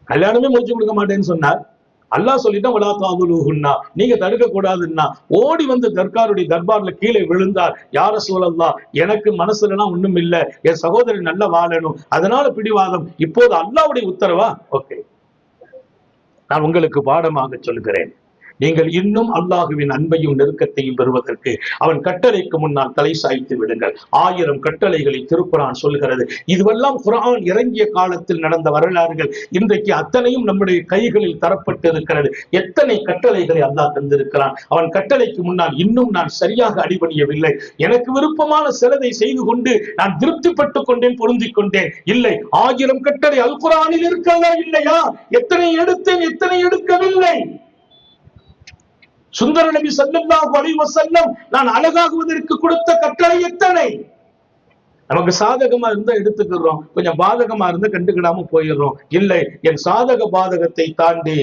[SPEAKER 2] கல்யாணமே முடிச்சு கொடுக்க மாட்டேன்னு சொன்னார். அல்லாஹ் சொல்லிட்டான் வலா தாதுலுஹுன்னா, நீங்க தடுக்க கூடாதுன்னா. ஓடி வந்து தர்காருடைய தர்பார்ல கீழே விழுந்தார். யா ரசூலல்லாஹ், எனக்கு மனசுல எல்லாம் ஒண்ணும் இல்ல, என் சகோதரி நல்லா வாழணும், அதனால பிடிவாதம். இப்போது அல்லாஹ்வுடைய உத்தரவா? ஓகே, நான் உங்களுக்கு பாடமாக சொல்கிறேன். நீங்கள் இன்னும் அல்லாஹுவின் அன்பையும் நெருக்கத்தையும் பெறுவதற்கு அவன் கட்டளைக்கு முன்னால் தலை சாய்த்து விடுங்கள். 1000 கட்டளைகளை திருக்குரான் சொல்கிறது. இதுவெல்லாம் குர்ஆன் இறங்கிய காலத்தில் நடந்த வரலாறுகள். இன்றைக்கு அத்தனையும் நம்முடைய கைகளில் தரப்பட்டு இருக்கிறது. எத்தனை கட்டளைகளை அல்லாஹ் தந்திருக்கிறான். அவன் கட்டளைக்கு முன்னால் இன்னும் நான் சரியாக அடிபணியவில்லை, எனக்கு விருப்பமான சிலதை செய்து கொண்டு நான் திருப்திப்பட்டுக் கொண்டேன், பொருந்திக் கொண்டேன். இல்லை, 1000 கட்டளை அல் குர்ஆனில் இருக்கா இல்லையா? எத்தனை எடுத்தேன், எத்தனை எடுக்கவில்லை? சுந்தர நபி ஸல்லல்லாஹு அலைஹி வஸல்லம் நான் அழகாகுவதற்கு கொடுத்த கட்டளை எத்தனை? நமக்கு சாதகமா இருந்தா எடுத்துக்கிறோம், கொஞ்சம் பாதகமா இருந்தா கண்டுக்கிடாம போயிடுறோம். இல்லை, என் சாதக பாதகத்தை தாண்டி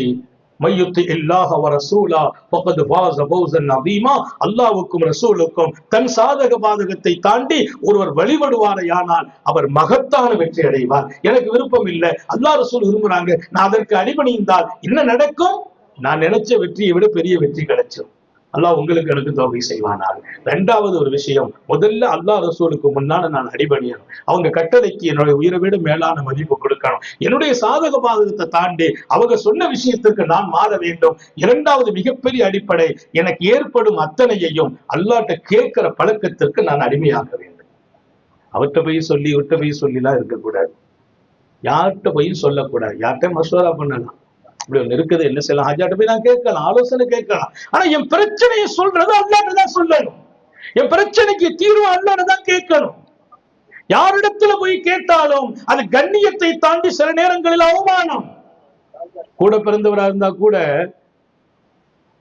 [SPEAKER 2] மையுத்தி இல்லாஹ வ ரசூலா ஃபகத் ஃபாஸ ஃபௌஸன் அதீமா, அல்லாஹ்வுக்கும் ரசூலுக்கும் தன் சாதக பாதகத்தை தாண்டி ஒருவர் வழிபடுவாரையானால் அவர் மகத்தான வெற்றி அடைவார். எனக்கு விருப்பம் இல்லை, அல்லாஹ் ரசூல் விரும்புறாங்க, நான் அதற்கு அடிபணிந்தால் என்ன நடக்கும்? நான் நினைச்ச வெற்றியை விட பெரிய வெற்றி கிடைச்சிடும். அல்லாஹ் உங்களுக்கு எனக்கு தௌஃபீக் செய்வானாக. 2வது ஒரு விஷயம், முதல்ல அல்லாஹ் ரசூலுக்கு முன்னால நான் அடிபணியணும். அவங்க கட்டளைக்கு என்னுடைய உயிரை விட மேலான மதிப்பு கொடுக்கணும். என்னுடைய சாதக பாதகத்தை தாண்டி அவங்க சொன்ன விஷயத்திற்கு நான் மாற வேண்டும். 2வது மிகப்பெரிய அடிப்படை, எனக்கு ஏற்படும் அத்தனையையும் அல்லாஹ்ட்ட கேட்கிற பழக்கத்திற்கு நான் அடிமையாக வேண்டும். அவர்கிட்ட போய் சொல்லி இவர்கிட்ட போய் சொல்லிலாம் இருக்கக்கூடாது. யார்கிட்ட போய் சொல்லக்கூடாது. யார்கிட்ட மசோரா பண்ணலாம், இப்படி ஒண்ணு இருக்குது, என்ன செய்யலாம், ஹாஜாட்ட போய் நான் கேட்கலாம், ஆலோசனை கேட்கலாம். ஆனா என் பிரச்சனையை சொல்றது அல்லாஹ்ட்ட தான் சொல்லணும். என் பிரச்சனைக்கு தீர்வு அல்லாஹ்ட்ட தான் கேட்கணும். யாரிடத்துல போய் கேட்டாலும் அது கண்ணியத்தை தாண்டி சில நேரங்களில் அவமானம். கூட பிறந்தவரா இருந்தா கூட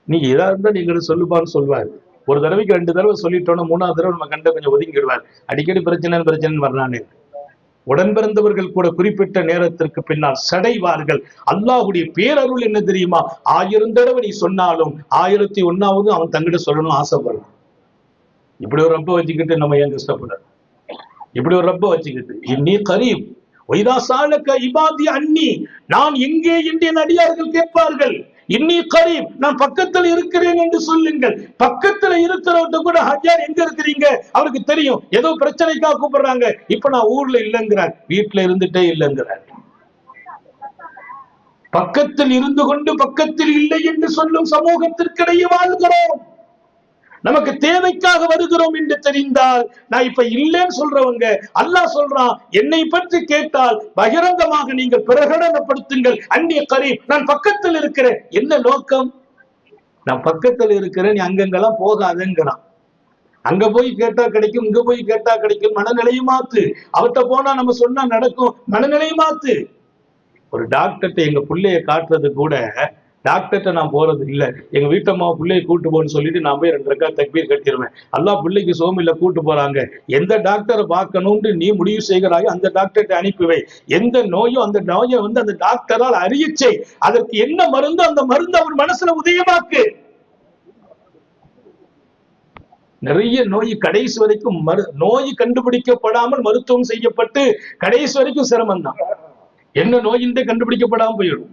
[SPEAKER 2] நீ எதா இருந்தா நீங்க சொல்லுப்பான்னு சொல்வாரு. ஒரு தடவைக்கு 2 தடவை சொல்லிட்டோம்னா 3வது தடவை நம்ம கண்ட கொஞ்சம் ஒதுங்கிடுவார். அடிக்கடி பிரச்சனை வர்றானே. உடன் பிறந்தவர்கள் கூட குறிப்பிட்ட நேரத்திற்கு பின்னால் சடைவார்கள். அல்லாஹ்வுடைய பேரருள் என்ன தெரியுமா? 1000 தடவை நீ சொன்னாலும் 1001வது அவன் தங்கிட்ட சொல்லணும் ஆசைப்படுறான். இப்படி ஒரு ரப்ப வச்சுக்கிட்டு நம்ம ஏன் கஷ்டப்படுறோம்? இப்படி ஒரு ரப்ப வச்சுக்கிட்டு இன்னி கரீப் வைதா சாலக இபாதி அன்னி, நான் எங்கே என்று என் அடியார்கள் கேட்பார்கள். இன்னி கரீப், நான் பக்கத்துல இருக்கிறேன் என்று சொல்லுங்கள். பக்கத்துல இருக்கிறவங்க கூட ஹஜ்ஜார் எங்க இருக்கிறீங்க அவருக்கு தெரியும். ஏதோ பிரச்சனைக்காக கூப்பிடுறாங்க. இப்ப நான் ஊர்ல இல்லைங்கிறார், வீட்டுல இருந்துட்டே இல்லைங்கிறார். பக்கத்தில் இருந்து கொண்டு பக்கத்தில் இல்லை என்று சொல்லும் சமூகத்திற்கிடையே வாழ்கிறோம். நமக்கு தேவைக்காக வருகிறோம் என்று தெரிந்தால், நான் இப்ப இல்லைன்னு சொல்றவங்க அல்லாஹ் சொல்றான், என்னை பற்றி கேட்டால் பகிரங்கமாக நீங்கள் பிரகடனப்படுத்துங்கள். அந்நிய கரீப், நான் பக்கத்தில் இருக்கிறேன். என்ன நோக்கம்? நான் பக்கத்தில் இருக்கிறேன், நீ அங்கங்கெல்லாம் போகாதேங்கிறான். அங்க போய் கேட்டா கிடைக்கும், இங்க போய் கேட்டா கிடைக்கும். மனநிலையை மாத்து. அவர்கிட்ட போனா நம்ம சொன்னா நடக்கும், மனநிலையை மாத்து. ஒரு டாக்டர்கிட்ட எங்க பிள்ளைய காட்டுறது கூட, டாக்டர்கிட்ட நான் போறது இல்ல, எங்க வீட்டம்மா பிள்ளையை கூட்டு போன்னு சொல்லிட்டு நான் போய் 2 ரக்காத் தக்பீர் கட்டிடுவேன். அல்லாஹ் பிள்ளைக்கு சோமில்ல கூட்டு போறாங்க. எந்த டாக்டரை பார்க்கணும்னு நீ முடிவு செய்கிறாயோ அந்த டாக்டர்கிட்ட அனுப்பிவை. எந்த நோயும் அந்த நோயை வந்து அந்த டாக்டரால் அறியச்சை. அதற்கு என்ன மருந்து, அந்த மருந்து அவர் மனசுல உதயமாக்கு. நிறைய நோய் கடைசி வரைக்கும் நோய் கண்டுபிடிக்கப்படாமல் மருத்துவம் செய்யப்பட்டு கடைசி வரைக்கும் சிரமம் தான். என்ன நோயின்றே கண்டுபிடிக்கப்படாம போயிடும்.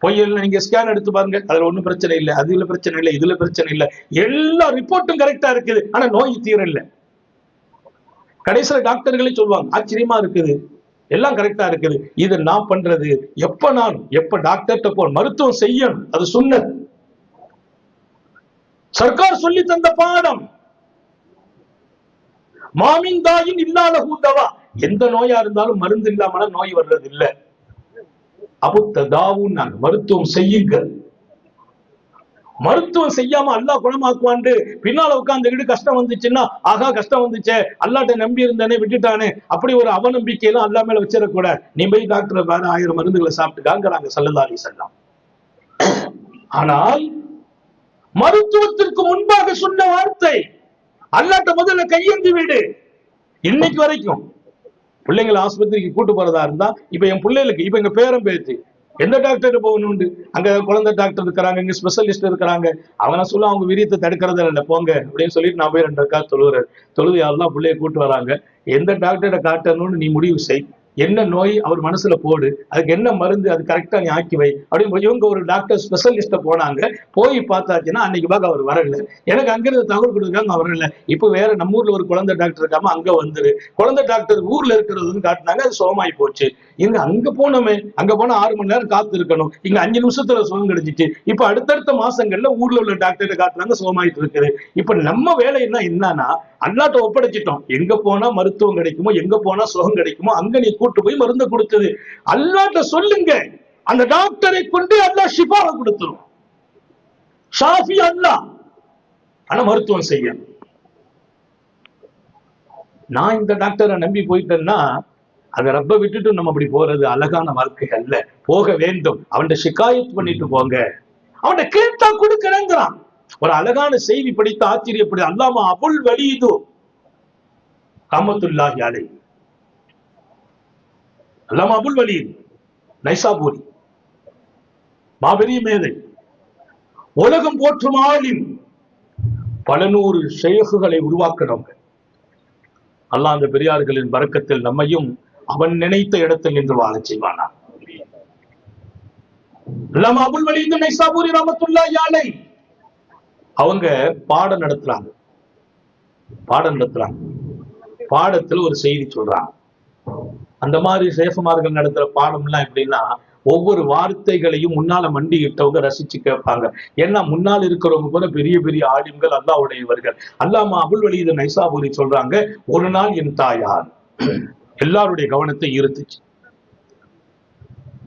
[SPEAKER 2] பொய்யல்ல நீங்க ஸ்கேன் எடுத்து பாருங்க, அதுல ஒண்ணும் பிரச்சனை இல்லை, அதுல பிரச்சனை இல்லை, இதுல பிரச்சனை இல்லை, எல்லா ரிப்போர்ட்டும் கரெக்டா இருக்குது, ஆனா நோய் தீர இல்லை. கடைசியில டாக்டர்களே சொல்லுவாங்க, ஆச்சரியமா இருக்குது, எல்லாம் கரெக்டா இருக்குது. இது நான் பண்றது. எப்ப டாக்டர்கிட்ட போ, மருத்துவம் செய்யணும், அது சுன்னத். சர்க்கார் சொல்லி தந்த பாடம். மாமின் தாயின் இல்லாத கூட்டவா, எந்த நோயா இருந்தாலும் மருந்து இல்லாம நோய் வர்றது இல்லை. மருத்துவம் செய்யுங்கள். மருத்துவம் செய்யாம அல்லாஹ் குணமாக்குவாண்டு பின்னால உட்கார்ந்துக்கிட்டு கஷ்டம் வந்துச்சுன்னா, ஆகா கஷ்டம் வந்துச்சே, அல்லாட்ட நம்பி இருந்தானே விட்டுட்டானே, அப்படி ஒரு அவநம்பிக்கையெல்லாம் அல்லா மேல வச்சிடக்கூடாது. நீ போய் டாக்டர் வேற 1000 மருந்துகளை சாப்பிட்டுக்காங்கிறாங்க ஸல்லல்லாஹு அலைஹி வஸல்லம். ஆனால் மருத்துவத்திற்கு முன்பாக சொன்ன வார்த்தை, அல்லாட்ட முதல்ல கையேந்தி விடு. இன்னைக்கு வரைக்கும் பிள்ளைங்களை ஆஸ்பத்திரிக்கு கூட்டு போறதா இருந்தா, இப்ப என் பிள்ளைகளுக்கு, இப்ப எங்க பேரம் பேச்சு எந்த டாக்டர் போகணும்னு, அங்க குழந்தை டாக்டர் இருக்கிறாங்க, இங்க ஸ்பெஷலிஸ்ட் இருக்கிறாங்க. அவனை சொல்ல அவங்க விரியத்தை தடுக்கிறத இல்லை, போங்க அப்படின்னு சொல்லிட்டு நான் போய் 2 ரக்காத் தொழுகிறேன். தொழுது யாரெல்லாம் பிள்ளைய கூட்டு வராங்க. எந்த டாக்டரை காட்டணும்னு நீ முடிவு செய். என்ன நோய் அவர் மனசுல போடு, அதுக்கு என்ன மருந்து, அது கரெக்டா நீ ஆக்கி வை அப்படின்னு இவங்க ஒரு டாக்டர் ஸ்பெஷலிஸ்ட போனாங்க. போய் பார்த்தாச்சுன்னா அன்னைக்கு பார்க்க அவர் வரல. எனக்கு அங்கிருந்து தகவல் கொடுக்குறாங்க அவர் வரல. இப்ப வேற நம்ம ஊர்ல ஒரு குழந்தை டாக்டர் இருக்காம அங்க வந்துரு, குழந்தை டாக்டர் ஊர்ல இருக்கிறதுன்னு காட்டினாங்க. அது சுகமாயி போச்சு. இங்க அங்க போனோமே, அங்க போனா 6 மணி நேரம் காத்து இருக்கணும், இங்க 5 நிமிஷத்துல சுகம் கிடைச்சிச்சு. இப்ப அடுத்தடுத்த மாசங்கள்ல ஊர்ல உள்ள டாக்டர் காட்டுறாங்க, சுகமாயிட்டு இருக்குது. இப்ப நம்ம வேலை என்னன்னா அல்லாட்ட ஒப்படைச்சிட்டோம். எங்க போனா மருத்துவம் கிடைக்குமோ, எங்க போனா சுகம் கிடைக்குமோ அங்க நீ கூட்டு போய் மருந்து கொடுத்தது. அல்லாட்ட சொல்லுங்க, அந்த டாக்டரை கொண்டு அல்லாஹ் ஷிஃபாவை கொடுத்துரும். ஷாஃபி அல்லாஹ். ஆனா மருத்துவம் செய்ய நான் இந்த டாக்டரை நம்பி போயிட்டேன்னா அதை ரப்ப விட்டுட்டு நம்ம அப்படி போறது அழகான வாழ்க்கை அல்ல. போக வேண்டும், அவன்கிட்ட ஷிகாயத் பண்ணிட்டு போங்க, அவன்கிட்ட கேட்டா கொடுக்கிறேங்கிறான். ஒரு அழகான செய்தி படித்து ஆச்சரியப்படு. அல்லாமா அபுல் வலீது ரஹ்மத்துல்லாஹி அலைஹி, அல்லாமா அபுல் வலீத் நைசாபூரி, மாபெரிய மேதை, உலகம் போற்றும் ஆளின், பல நூறு ஷேகுகளை உருவாக்குறவங்க. அல்லாஹ் அந்த பெரியார்களின் பரக்கத்தில் நம்மையும் அவன் நினைத்த இடத்தில் நின்று வாழச் செய்வானா. அல்லாமா அபுல் வலீத் நைசாபூரி ரஹ்மத்துல்லாஹி அலைஹி அவங்க பாடம் நடத்துறாங்க. பாடத்துல ஒரு செய்தி சொல்றாங்க. அந்த மாதிரி சேஃபமார்கள் நடத்துற பாடம் எல்லாம் எப்படின்னா, ஒவ்வொரு வார்த்தைகளையும் முன்னால மண்டியிட்டவங்க ரசிச்சு கேட்பாங்க. ஏன்னா முன்னால் இருக்கிறவங்க கூட பெரிய பெரிய ஆலிம்கள், அல்லாஹ்வுடையவர்கள். அல்லாமா அபுல் வலீத் நைசாபூரி சொல்றாங்க, ஒரு நாள் என் தாயார் எல்லாருடைய கவனத்தை ஈர்த்துச்சு.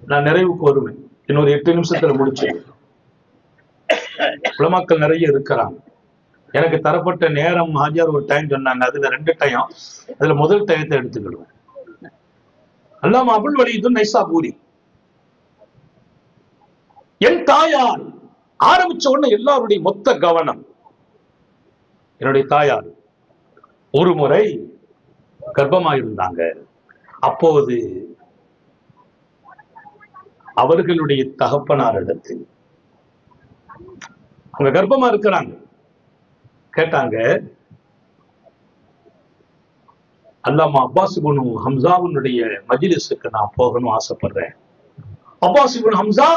[SPEAKER 2] நான் நிறைவுக்கு வருவேன், இன்னொரு 8 நிமிஷத்துல முடிச்சு. உலமாக்கள் நிறைய இருக்கிறாங்க. எனக்கு தரப்பட்ட நேரம் ஹாஜியார் ஒரு டைம் சொன்னாங்க, அதுல 2 டைம், அதுல முதல் டயத்தை எடுத்துக்கிடுவேன். அல்லாமா அபுல் வலீத் நைசாபூரி என் தாயார் ஆரம்பிச்ச உடனே எல்லாருடைய மொத்த கவனம். என்னுடைய தாயார் ஒரு முறை கர்ப்பமாயிருந்தாங்க. அப்போது அவர்களுடைய தகப்பனாரிடத்தில் அவங்க கர்ப்பமா இருக்கிறாங்க, கேட்டாங்க, அல்லாமா அப்பாஸ் இப்னு ஹம்சாவுடைய மஜ்லிஸுக்கு நான் போகணும் ஆசைப்படுறேன். அப்பாஸ் இப்னு ஹம்சா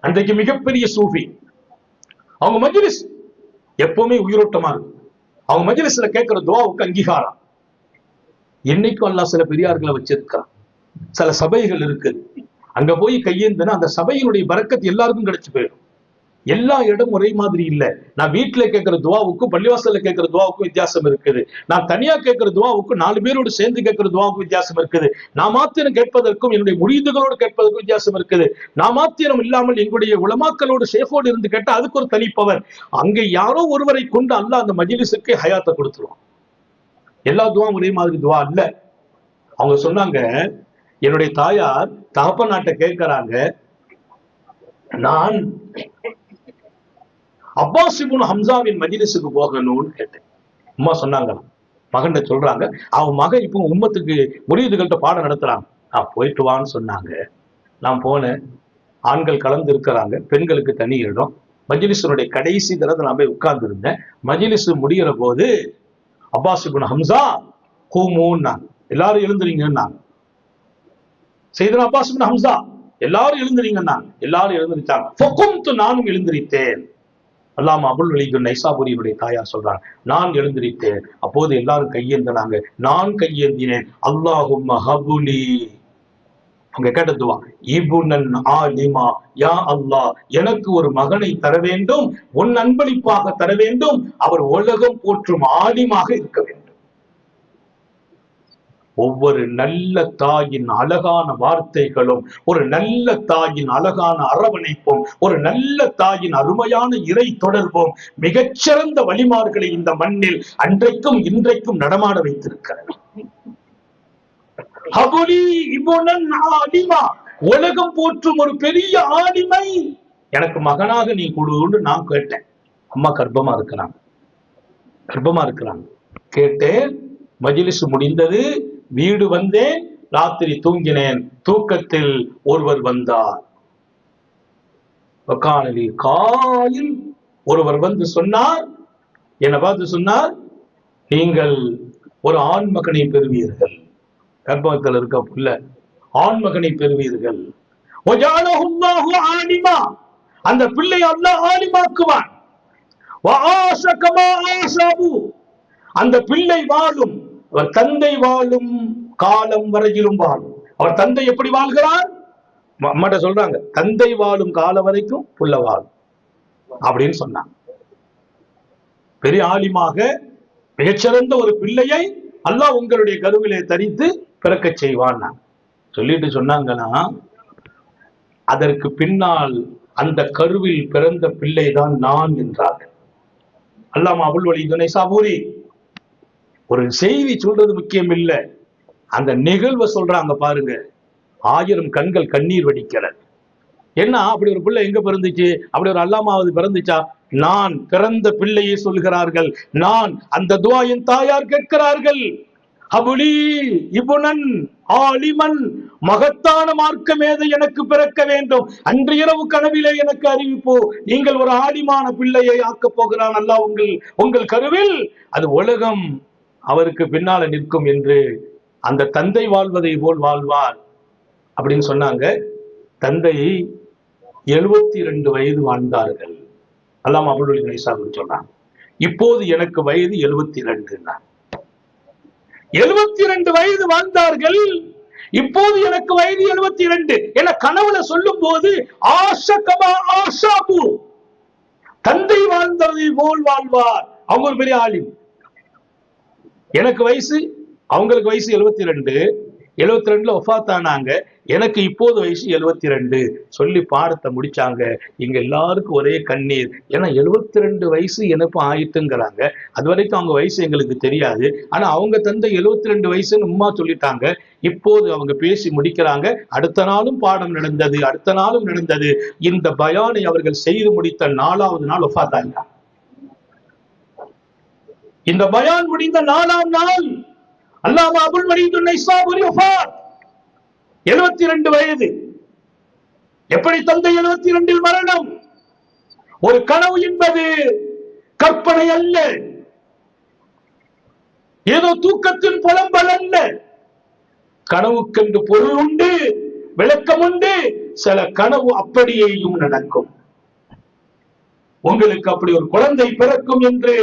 [SPEAKER 2] அன்றைக்கு மிகப்பெரிய சூஃபி. அவங்க மஜ்லிஸ் எப்பவுமே உயிரோட்டமா இருக்கு. அவங்க மஜ்லிஸ்ல கேட்கிற துஆவுக்கு அங்கீகாரம். என்னைக்கும் அல்லாஹ் சில பெரியார்களை வச்சிருக்கான். சில சபைகள் இருக்கு, அங்க போய் கையேந்தினா அந்த சபையினுடைய பரக்கத் எல்லாருக்கும் கிடைச்சு போயிடும். எல்லா இடம் ஒரே மாதிரி இல்ல. நான் வீட்டுல கேட்கிற துஆவுக்கும் பள்ளிவாசல்ல கேட்கிற துஆவுக்கும் வித்தியாசம் இருக்குது. நான் தனியா கேட்கிற துஆவுக்கும் 4 பேரோடு சேர்ந்து கேட்கிற துஆவுக்கும் வித்தியாசம் இருக்குது. நான் மாத்திரம் கேட்பதற்கும் என்னுடைய முரீதுகளோடு கேட்பதற்கும் வித்தியாசம் இருக்குது. நான் மாத்திரம் இல்லாமல் எங்களுடைய உலமாக்களோடு ஷேஃபோடு இருந்து கேட்டா அதுக்கு ஒரு தனிப்பவர். அங்க யாரோ ஒருவரை கொண்டு அல்லாஹ் அந்த மஜ்லிஸுக்கு ஹயாத்தை கொடுத்துருவான். எல்லா துஆவும் ஒரே மாதிரி துஆ இல்ல. அவங்க சொன்னாங்க, என்னுடைய தாயார் தகப்ப நாட்டை கேட்கிறாங்க, நான் அப்பாஸ் இப்னு ஹம்சாவின் மஜ்லிஸுக்கு போகணும்னு கேட்டேன். அம்மா சொன்னாங்க, மகன் சொல்றாங்க, அவன் மகன் இப்போ உம்மத்துக்கு முரீதுகள்கிட்ட பாடம் நடத்துறாங்க, நான் போயிட்டு வான்னு சொன்னாங்க. நான் போனேன். ஆண்கள் கலந்து இருக்கிறாங்க, பெண்களுக்கு தனி இடம். மஜ்லிஸுடைய கடைசி தரத்தை நான் போய் உட்கார்ந்து இருந்தேன். மஜ்லிஸ் முடிகிற போது அப்பாஸ் இப்னு ஹம்சா கூமுன்னாங்க, எல்லாரும் எழுந்துறீங்கன்னாங்க. சையதுனா அப்பாஸ் இப்னு ஹம்சா எல்லாரும் எழுந்துறீங்கன்னாங்க. எல்லாரும் எழுந்திருச்சாங்க. ஃபகும்து, நானும் எழுந்திருத்தேன். அல்லாமா அபுல் வலீத் நைசாபூரியுடைய தாயார் சொல்றாங்க, நான் எழுந்திருத்தேன். அப்போது எல்லாரும் கையேந்தினாங்க, நான் கையேந்தினேன். அல்லாஹும்ம ஹபுலி, அவங்க கேட்ட துஆ, இப்னன் ஆலிமா, யா அல்லாஹ் எனக்கு ஒரு மகனை தர வேண்டும், உன் அன்பளிப்பாக தர வேண்டும், அவர் உலகம் போற்றும் ஆலிமாக இருக்க வேண்டும். ஒவ்வொரு நல்ல தாயின் அழகான வார்த்தைகளும், ஒரு நல்ல தாயின் அழகான அரவணைப்பும், ஒரு நல்ல தாயின் அருமையான இறை தொடர்பும் மிகச்சிறந்த வழிமார்களை இந்த மண்ணில் அன்றைக்கும் இன்றைக்கும் நடமாட வைத்திருக்கிறது. உலகம் போற்றும் ஒரு பெரிய ஆலிமை எனக்கு மகனாக நீ கொடுன்னு நான் கேட்டேன். அம்மா கர்ப்பமா இருக்கிறாங்க. கேட்டேன். மஜ்லிஸ் முடிந்தது. வீடு வந்தேன். ராத்திரி தூங்கினேன். தூக்கத்தில் ஒருவர் வந்தார். காலில் ஒருவர் வந்து சொன்னார், என்னை பார்த்து சொன்னார், நீங்கள் ஒரு ஆண் மகனை பெறுவீர்கள். கர்ப்பத்தில் இருக்க புள்ள ஆண்மகனை பெறுவீர்கள். அந்த பிள்ளை அல்லாஹ் ஆலிமாக்குவான். அந்த பிள்ளை வாழும், அவர் தந்தை வாழும் காலம் வரையிலும் வாழும். அவர் தந்தை எப்படி வாழ்கிறார்? அம்மாட்ட சொல்றாங்க, தந்தை வாழும் காலம் வரைக்கும் புள்ள வாழும் அப்படின்னு சொன்னாங்க. பெரிய ஆலிமாக மிகச்சிறந்த ஒரு பிள்ளையை அல்லாஹ் உங்களுடைய கருவிலே தரித்து பிறக்க செய்வான் சொல்லிட்டு சொன்னாங்கன்னா, அதற்கு பின்னால் அந்த கருவில் பிறந்த பிள்ளைதான் நான் என்றார்கள். அல்லாமா அபுல் வலீத் நைசாபூரி ஒரு செய்தி சொல்றது முக்கியம் இல்லை, அந்த நிகழ்வை சொல்றாங்க பாருங்க. 1000 கண்கள் கண்ணீர் வடிக்கிறது. என்ன அப்படி ஒரு பிள்ளை எங்க பிறந்துச்சு? அப்படி ஒரு அல்லாமாவது பிறந்துச்சா? நான் பிறந்த பிள்ளையை சொல்கிறார்கள். நான் அந்த துஆ என் தாயார் கேட்கிறார்கள். அபுலி இப்னன் ஆலிமன், மகத்தான மார்க்க மேதை எனக்கு பிறக்க வேண்டும். அன்று இரவு கனவிலே எனக்கு அறிவிப்போ, நீங்கள் ஒரு ஆலிமான பிள்ளையை ஆக்கப் போகிறான் அல்லாஹ் உங்கள் கருவில். அது உலகம் அவருக்கு பின்னால நிற்கும் என்று. அந்த தந்தை வாழ்வதை போல் வாழ்வார் அப்படின்னு சொன்னாங்க. தந்தை 72 வயது வாழ்ந்தார்கள். அல்லாமா அபுல் வலீத் நைசாபூரி சொன்னாங்க, இப்போது எனக்கு வயது 72. 72 வயது வாழ்ந்தார்கள். இப்போது எனக்கு வயது 72 என கனவுல சொல்லும் போது தந்தை வாழ்ந்ததை போல் வாழ்வார். அவங்க ஒரு பெரிய ஆலிம். எனக்கு வயசு, அவங்களுக்கு வயசு 72. 72ல வஃபாத் ஆனாங்க. எனக்கு இப்போது வயசு 72 சொல்லி பாடத்தை முடிச்சாங்க. இங்க எல்லாருக்கும் ஒரே கண்ணீர். ஏன்னா 72 வயசு எனக்கும் ஆயிட்டுங்கிறாங்க. அது வரைக்கும் அவங்க வயசு எங்களுக்கு தெரியாது. ஆனா அவங்க தந்தை 72 வயசுன்னு உம்மா சொல்லிட்டாங்க. இப்போது அவங்க பேசி முடிக்கிறாங்க. அடுத்த நாளும் பாடம் நடந்தது, அடுத்த நாளும் நடந்தது. இந்த பயானை அவர்கள் செய்து முடித்த 4வது நாள் வஃபாத் ஆயிட்டாங்க. இந்த பயான் முடிந்த 4ஆம் நாள் அல்லாமா அபுல் வலீத் நைசாபூரி வஃபாத். 72 வயது. எப்படி தந்தை 72 மரணம்? ஒரு கனவு என்பது கற்பனை அல்ல, ஏதோ தூக்கத்தின் புலம்பல் அல்ல. கனவுக்கென்று பொருள் உண்டு, விளக்கம் உண்டு. சில கனவு அப்படியேயும் நடக்கும். உங்களுக்கு அப்படி ஒரு குழந்தை பிறக்கும் என்று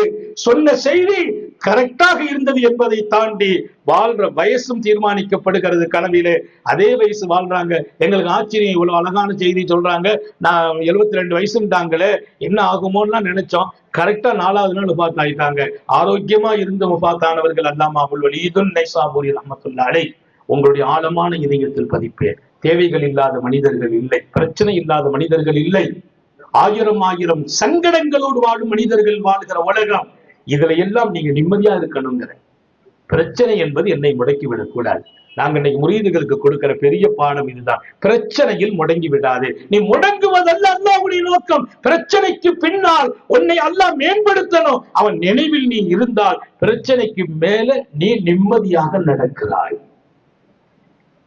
[SPEAKER 2] சொன்ன செய்தி கரெக்டாக இருந்தது என்பதை தாண்டி வாழ்ற வயசும் தீர்மானிக்கப்படுகிறது கனவிலே. அதே வயசு வாழ்றாங்க. எங்களுக்கு ஆச்சரியம், இவ்வளவு அழகான செய்தி சொல்றாங்க. நான் 72 வயசுட்டாங்களே, என்ன ஆகுமோன்னா நினைச்சோம். கரெக்டா 4வது நாள் வஃபாத் ஆயிட்டாங்க. ஆரோக்கியமா இருந்து வஃபாத் ஆனவர்கள் அல்லாமா அபுல் வலீத் நைசாபூரி ரஹ்மத்துல்லாஹி அலைஹி. உங்களுடைய ஆழமான இதயத்தில் பதிப்பேன். தேவைகள் இல்லாத மனிதர்கள் இல்லை, பிரச்சனை இல்லாத மனிதர்கள் இல்லை. 1000 சங்கடங்களோடு வாழும் மனிதர்கள் வாழ்கிற உலகம். இதுல எல்லாம் நீங்க நிம்மதியா இருக்கணுங்கிற. பிரச்சனை என்பது என்னை முடக்கிவிடக் கூடாது. நாங்க இன்னைக்கு முரீதுகளுக்கு கொடுக்கிற பெரிய பாடம் இதுதான். பிரச்சனையில் முடங்கி விடாது. நீ முடங்குவதல்ல அல்லாஹ்வுடைய நோக்கம். பிரச்சனைக்கு பின்னால் உன்னை அல்லாஹ் மேம்படுத்தணும். அவன் நினைவில் நீ இருந்தால் பிரச்சனைக்கு மேல நீ நிம்மதியாக நடக்கிறாய்.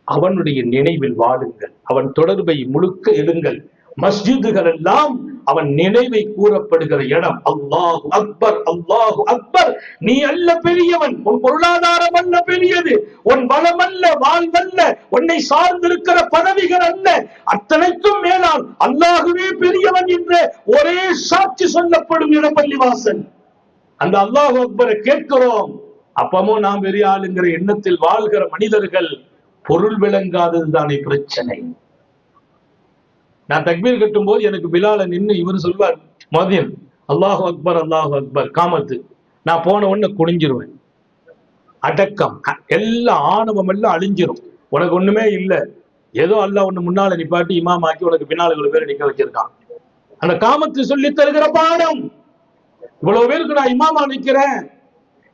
[SPEAKER 2] அவனுடைய நினைவில் வாழுங்கள். அவன் தொடர்பை முழுக்க எடுங்கள். மஸ்ஜிதுகள் எல்லாம் அவன் நினைவை கூறப்படுகிற இடம். அல்லாஹு அக்பர், அல்லாஹு அக்பர். நீ அல்ல பெரியவன், உன் பொருளாதாரம் அல்ல பெரியது, உன் பலம் அல்ல, வாழ்வல்ல, உன்னை சார்ந்திருக்கிற பதவிகள் அல்ல. அத்தனைக்கும் மேலால் அல்லாஹுவே பெரியவன் என்ற ஒரே சாட்சி சொல்லப்படும் இடம் பள்ளிவாசல். அந்த அல்லாஹு அக்பரை கேட்கிறோம். அப்பமும் நாம் பெரிய ஆளுங்கிற எண்ணத்தில் வாழ்கிற மனிதர்கள். பொருள் விளங்காதது தானே பிரச்சனை. நான் தக்பீர் கட்டும் போது எனக்கு பிலால நின்று இவர் சொல்வார், மதியம் அல்லாஹு அக்பர், அல்லாஹு அக்பர், காமத்து. நான் போன உடனே குனிஞ்சிருவேன். அடக்கம், எல்லா ஆணவம் எல்லாம் அழிஞ்சிரும். உனக்கு ஒண்ணுமே இல்லை, ஏதோ அல்லாஹ் ஒண்ணு முன்னால நிப்பாட்டி இமாம் ஆக்கி உனக்கு பின்னால இவ்வளவு பேர் நிக்க வச்சிருக்கான். அந்த காமத்து சொல்லி தருகிற பாடம். இவ்வளவு பேருக்கு நான் இமாமா நிக்கிறேன்,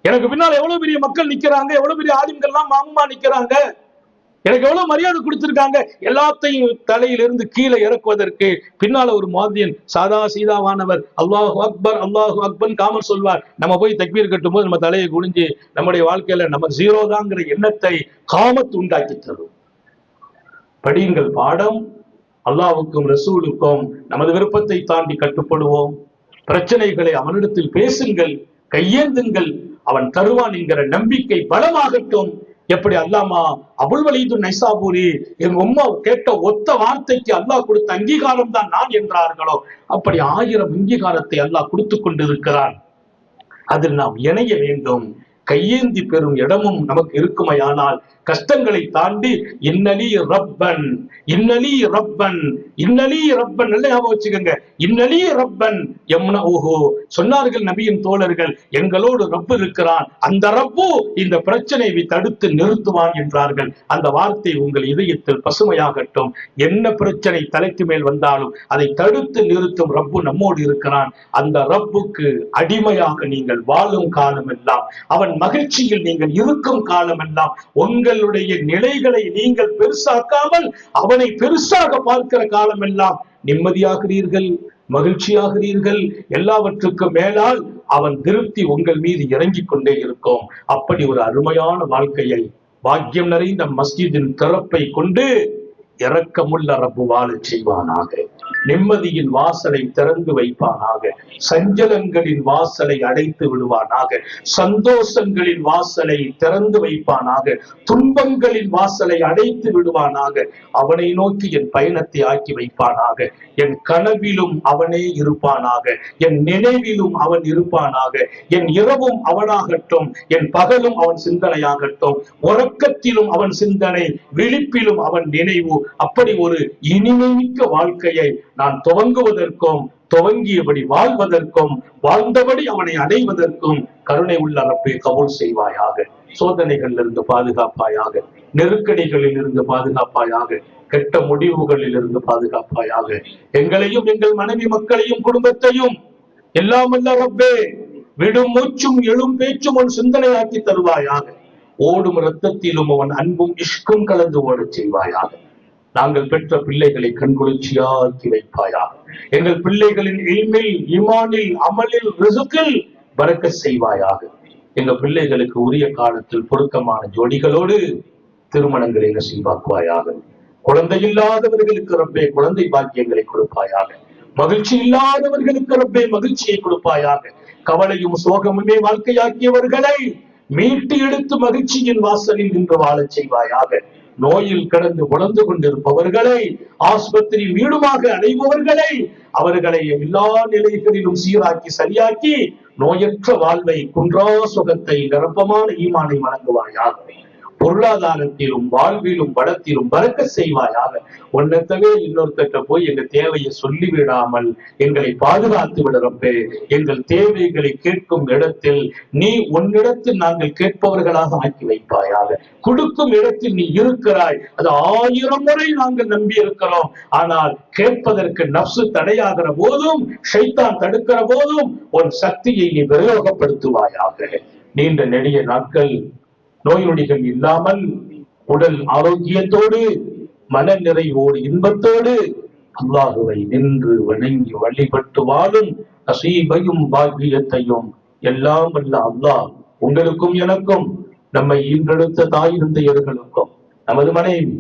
[SPEAKER 2] எனக்கு பின்னால எவ்வளவு பெரிய மக்கள் நிக்கிறாங்க, எவ்வளவு பெரிய ஆலிம்கள்லாம் மாமா நிக்கிறாங்க, எனக்கு எவ்வளவு மரியாதை கொடுத்திருக்காங்க. எல்லாத்தையும் தலையிலிருந்து கீழே இறக்குவதற்கு பின்னால ஒரு முஅத்தின் சாதா சீதாவானவர் அல்லாஹு அக்பர், அல்லாஹு அக்பர் காமல் சொல்வார். நம்ம போய் தக்பீர் கட்டும் போது நம்ம தலையை குனிஞ்சு நம்முடைய வாழ்க்கையில நம்ம ஜீரோ தாங்கிற எண்ணத்தை காமத்து உண்டாக்கி தரும். படியுங்கள் பாடம். அல்லாஹ்வுக்கும் ரசூலுக்கும் நமது விருப்பத்தை தாண்டி கட்டுப்படுவோம். பிரச்சனைகளை அவனிடத்தில் பேசுங்கள், கையேந்துங்கள். அவன் தருவான் என்கிற நம்பிக்கை பலமாகட்டும். எப்படி அல்லாமா அபுல் வலீது நைசாபூரி எங்க உம்மா கேட்ட ஒத்த வார்த்தைக்கு அல்லாஹ் கொடுத்த அங்கீகாரம் தான் நான் என்றார்களோ அப்படி 1000 அங்கீகாரத்தை அல்லாஹ் கொடுத்து கொண்டிருக்கிறான். அதில் நாம் இணைய வேண்டும். கையேந்தி பெறும் இடமும் நமக்கு இருக்குமையானால் கஷ்டங்களை தாண்டி இன்னலி ரப்பன் இன்னலி ரப்பன் இன்னலி ரப்பன் நல்ல ஞாபகம் வச்சுக்கோங்க. இன்னலி ரப்பன் யம்னஹு சொன்னார்கள் நபியின் தோழர்கள், எங்களோடு ரப்பு இருக்கிறான், அந்த ரப்பு இந்த பிரச்சனையை தடுத்து நிறுத்துவான் என்றார்கள். அந்த வார்த்தை உங்கள் இதயத்தில் பசுமையாகட்டும். என்ன பிரச்சனை தலைக்கு மேல் வந்தாலும் அதை தடுத்து நிறுத்தும் ரப்பு நம்மோடு இருக்கிறான். அந்த ரப்புக்கு அடிமையாக நீங்கள் வாழும் காலமெல்லாம், அவன் மகிழ்ச்சியில் நீங்கள் இருக்கும் காலமெல்லாம் உங்களுடைய நிலைகளை நீங்கள் பெருசாக்காமல் அவனை பெருசாக பார்க்கிற காலமெல்லாம் நிம்மதியாகிறீர்கள், மகிழ்ச்சியாகிறீர்கள். எல்லாவற்றுக்கும் மேலால் அவன் திருப்தி உங்கள் மீது இறங்கிக் கொண்டே இருக்கும். அப்படி ஒரு அருமையான வாழ்க்கையை பாக்கியம் நிறைந்த மஸ்ஜிதின் திறப்பை கொண்டு இரக்கமுள்ள ரப்பு வாழச் செய்வானாக. நிம்மதியின் வாசலை திறந்து வைப்பானாக. சஞ்சலங்களின் வாசலை அடைத்து விடுவானாக. சந்தோஷங்களின் வாசலை திறந்து வைப்பானாக. துன்பங்களின் வாசலை அடைத்து விடுவானாக. அவனை நோக்கி என் பயணத்தை ஆக்கி வைப்பானாக. என் கனவிலும் அவனே இருப்பானாக. என் நினைவிலும் அவன் இருப்பானாக. என் இரவும் அவனாகட்டும், என் பகலும் அவன் சிந்தனையாகட்டும். உறக்கத்திலும் அவன் சிந்தனை, விழிப்பிலும் அவன் நினைவு. அப்படி ஒரு இனிமைமிக்க வாழ்க்கையை நான் துவங்குவதற்கும், துவங்கியபடி வாழ்வதற்கும், வாழ்ந்தபடி அவனை அடைவதற்கும் கருணை உள்ள ரப்பே கபூல் செய்வாயாக. சோதனைகளில் இருந்து பாதுகாப்பாயாக, நெருக்கடிகளில் இருந்து பாதுகாப்பாயாக, கெட்ட முடிவுகளில் இருந்து பாதுகாப்பாயாக. எங்களையும் எங்கள் மனைவி மக்களையும் குடும்பத்தையும் எல்லாம் அல்ல ரப்பே விடும் மூச்சும் எழும் பேச்சும் உன் சிந்தனையாக்கி தருவாயாக. ஓடும் இரத்தத்திலும் அவன் அன்பும் இஷ்கும் கலந்து ஓடச் செய்வாயாக. நாங்கள் பெற்ற பிள்ளைகளை கண்குளிர்ச்சியாக்கி வைப்பாயாக. எங்கள் பிள்ளைகளின் இல்மில், ஈமானில், அமலில், ரிசுக்கில் பரக்கத் செய்வாயாக. எங்கள் பிள்ளைகளுக்கு உரிய காலத்தில் பொருத்தமான ஜோடிகளோடு திருமணங்களை நசீபாக்குவாயாக. குழந்தை இல்லாதவர்களுக்கு ரப்பே குழந்தை பாக்கியங்களை கொடுப்பாயாக. மகிழ்ச்சி இல்லாதவர்களுக்கு ரப்பே மகிழ்ச்சியை கொடுப்பாயாக. கவலையும் சோகமுமே வாழ்க்கையாக்கியவர்களை மீட்டு எடுத்து மகிழ்ச்சியின் வாசலில் நின்று வாழச் செய்வாயாக. நோயில் கடந்து உணர்ந்து கொண்டிருப்பவர்களை, ஆஸ்பத்திரி வீடுமாக அடைபவர்களை, அவர்களை எல்லா நிலைகளிலும் சீராக்கி சரியாக்கி நோயற்ற வாழ்வை, குன்றா சுகத்தை, நிரப்பமான ஈமானை வழங்குவாயாக. பொருளாதாரத்திலும் வாழ்விலும் வளத்திலும் பறக்க செய்வாயாக. ஒன்னத்தவே இன்னொருத்தட்ட போய் எங்க தேவையை சொல்லிவிடாமல் எங்களை பாதுகாத்து விடுறப்பே, எங்கள் தேவைகளை கேட்கும் இடத்தில் நீ உன்னிடத்தில் நாங்கள் கேட்பவர்களாக ஆக்கி வைப்பாயாக. கொடுக்கும் இடத்தில் நீ இருக்கிறாய், அது 1000 முறை நாங்கள் நம்பி இருக்கிறோம். ஆனால் கேட்பதற்கு நப்சு தடையாகிற போதும், ஷைத்தான் தடுக்கிற போதும் உன் சக்தியை நீ பிரயோகப்படுத்துவாயாக. நீண்ட நெடிய நாட்கள் நோய் நொடிகள் இல்லாமல் உடல் ஆரோக்கியத்தோடு, மன நிறைவோடு, இன்பத்தோடு அல்லாஹுவை நின்று வணங்கி வழிபட்டு வாழும் நசீபையும் பாக்கியத்தையும் எல்லாம் வல்ல அல்லாஹ் உங்களுக்கும் எனக்கும், நம்மை ஈன்றெடுத்த தாய் தந்தையர்களுக்கும், நமது மனைவி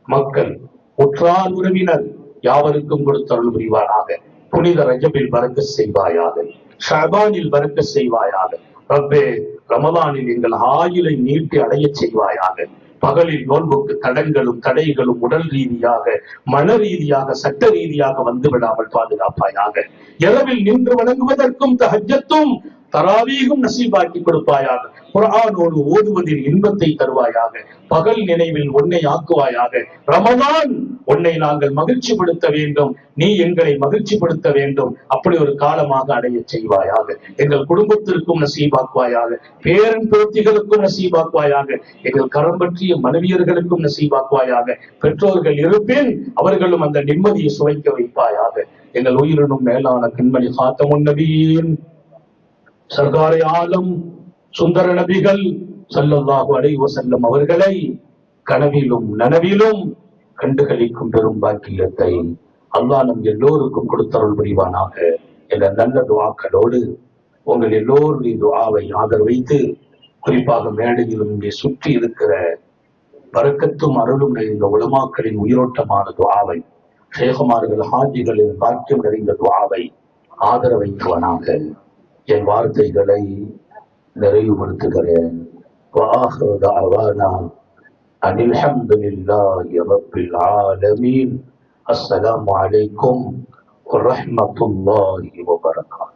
[SPEAKER 2] மக்கள், உற்றார் உறவினர் யாவருக்கும் கொடுத்தருள் புரிவானாக. புனித ரஜபில் பரக்கத் செய்வாயாக. ஷஅபானில் பரக்கத் செய்வாயாக. ரப்பே ரமலானில் எங்கள் ஆயுளை நீட்டி அடைய செய்வாயாக. பகலில் நோன்புக்கு தடங்களும் தடைகளும் உடல் ரீதியாக, மன ரீதியாக, சட்ட ரீதியாக வந்து விடாமல் பாதுகாப்பாயாக. இரவில் நின்று வணங்குவதற்கும் தஹஜ்ஜத்தும் தராவீகும் நசீபாக்கி கொடுப்பாயாக. குர்ஆனோடு ஓதுவதில் இன்பத்தை தருவாயாக. பகல் நினைவில் உன்னை ஆக்குவாயாக. ரமலான் உன்னை நாங்கள் மகிழ்ச்சிப்படுத்த வேண்டும், நீ எங்களை மகிழ்ச்சிப்படுத்த வேண்டும். அப்படி ஒரு காலமாக அடைய செய்வாயாக. எங்கள் குடும்பத்திற்கும் நசீபாக்குவாயாக. பேரன் பேத்திகளுக்கும் நசீபாக்குவாயாக. எங்கள் கரம் பற்றிய மனைவியர்களுக்கும் நசீபாக்குவாயாக. பெற்றோர்கள் இருப்பின் அவர்களும் அந்த நிம்மதியை சுவைக்க வைப்பாயாக. எங்கள் உயிரினும் மேலான கண்மணி காத்தமுன் நபியின் சர்காரை ஆலம் சுந்தர நபிகள் ஸல்லல்லாஹு அலைஹி வஸல்லம் அவர்களை கனவிலும் நனவிலும் கண்டுகளிக்கும் பெரும் பாக்கியத்தை அல்லாஹ் நம் எல்லோருக்கும் கொடுத்தருள் புரிவானாக என்ற நல்ல துஆக்களோடு உங்கள் எல்லோருடைய துஆவை ஆதரவைத்து, குறிப்பாக மேடையிலும் இங்கே சுற்றி இருக்கிற பரக்கத்தும் அருளும் நிறைந்த உலமாக்களின் உயிரோட்டமான துஆவை, ஷேகுமார்கள் ஹாஜிகளின் பாக்கியம் நிறைந்த துஆவை ஆதரவைக்குவனாக. என் வார்த்தைகளை நிறைவுபடுத்துகிறேன்.
[SPEAKER 1] அனில் ஹம்துலில்லாஹி ரப்பில் ஆலமீன். அஸ்ஸலாமு அலைக்கும் வரஹ்மத்துல்லாஹி வபரகாத்துஹு.